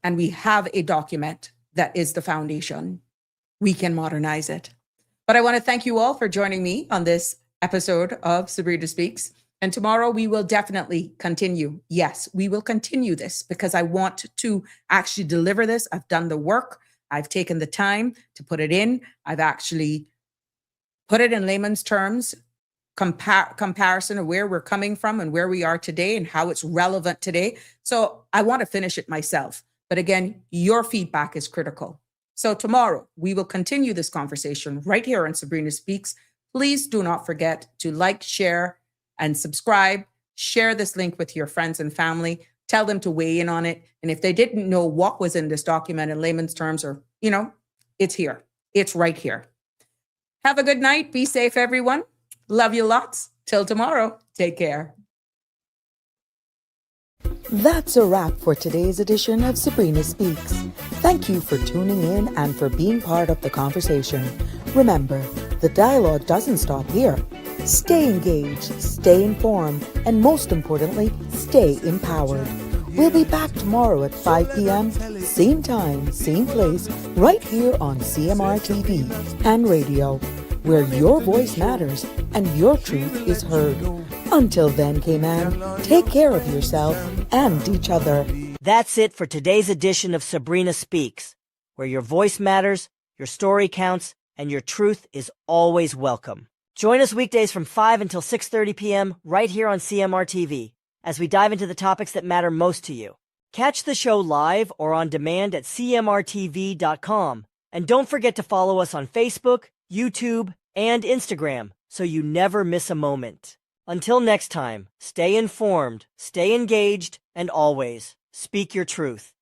And we have a document that is the foundation. We can modernize it. But I want to thank you all for joining me on this episode of Sabrina Speaks. And tomorrow we will definitely continue. Yes, we will continue this because I want to actually deliver this. I've done the work. I've taken the time to put it in. I've actually put it in layman's terms, comparison of where we're coming from and where we are today and how it's relevant today. So I want to finish it myself. But again, your feedback is critical. So tomorrow we will continue this conversation right here on Sabrina Speaks. Please do not forget to like, share, and subscribe. Share this link with your friends and family. Tell them to weigh in on it. And if they didn't know what was in this document in layman's terms, or, it's here. It's right here. Have a good night. Be safe, everyone. Love you lots. Till tomorrow. Take care. That's a wrap for today's edition of Sabrina Speaks. Thank you for tuning in and for being part of the conversation. Remember, the dialogue doesn't stop here. Stay engaged, stay informed, and most importantly, stay empowered. We'll be back tomorrow at 5 p.m., same time, same place, right here on CMR TV and radio, where your voice matters and your truth is heard. Until then, Cayman, take care of yourself and each other. That's it for today's edition of Sabrina Speaks, where your voice matters, your story counts, and your truth is always welcome. Join us weekdays from 5 until 6:30 p.m. right here on CMR TV as we dive into the topics that matter most to you. Catch the show live or on demand at cmrtv.com. And don't forget to follow us on Facebook, YouTube, and Instagram so you never miss a moment. Until next time, stay informed, stay engaged, and always speak your truth.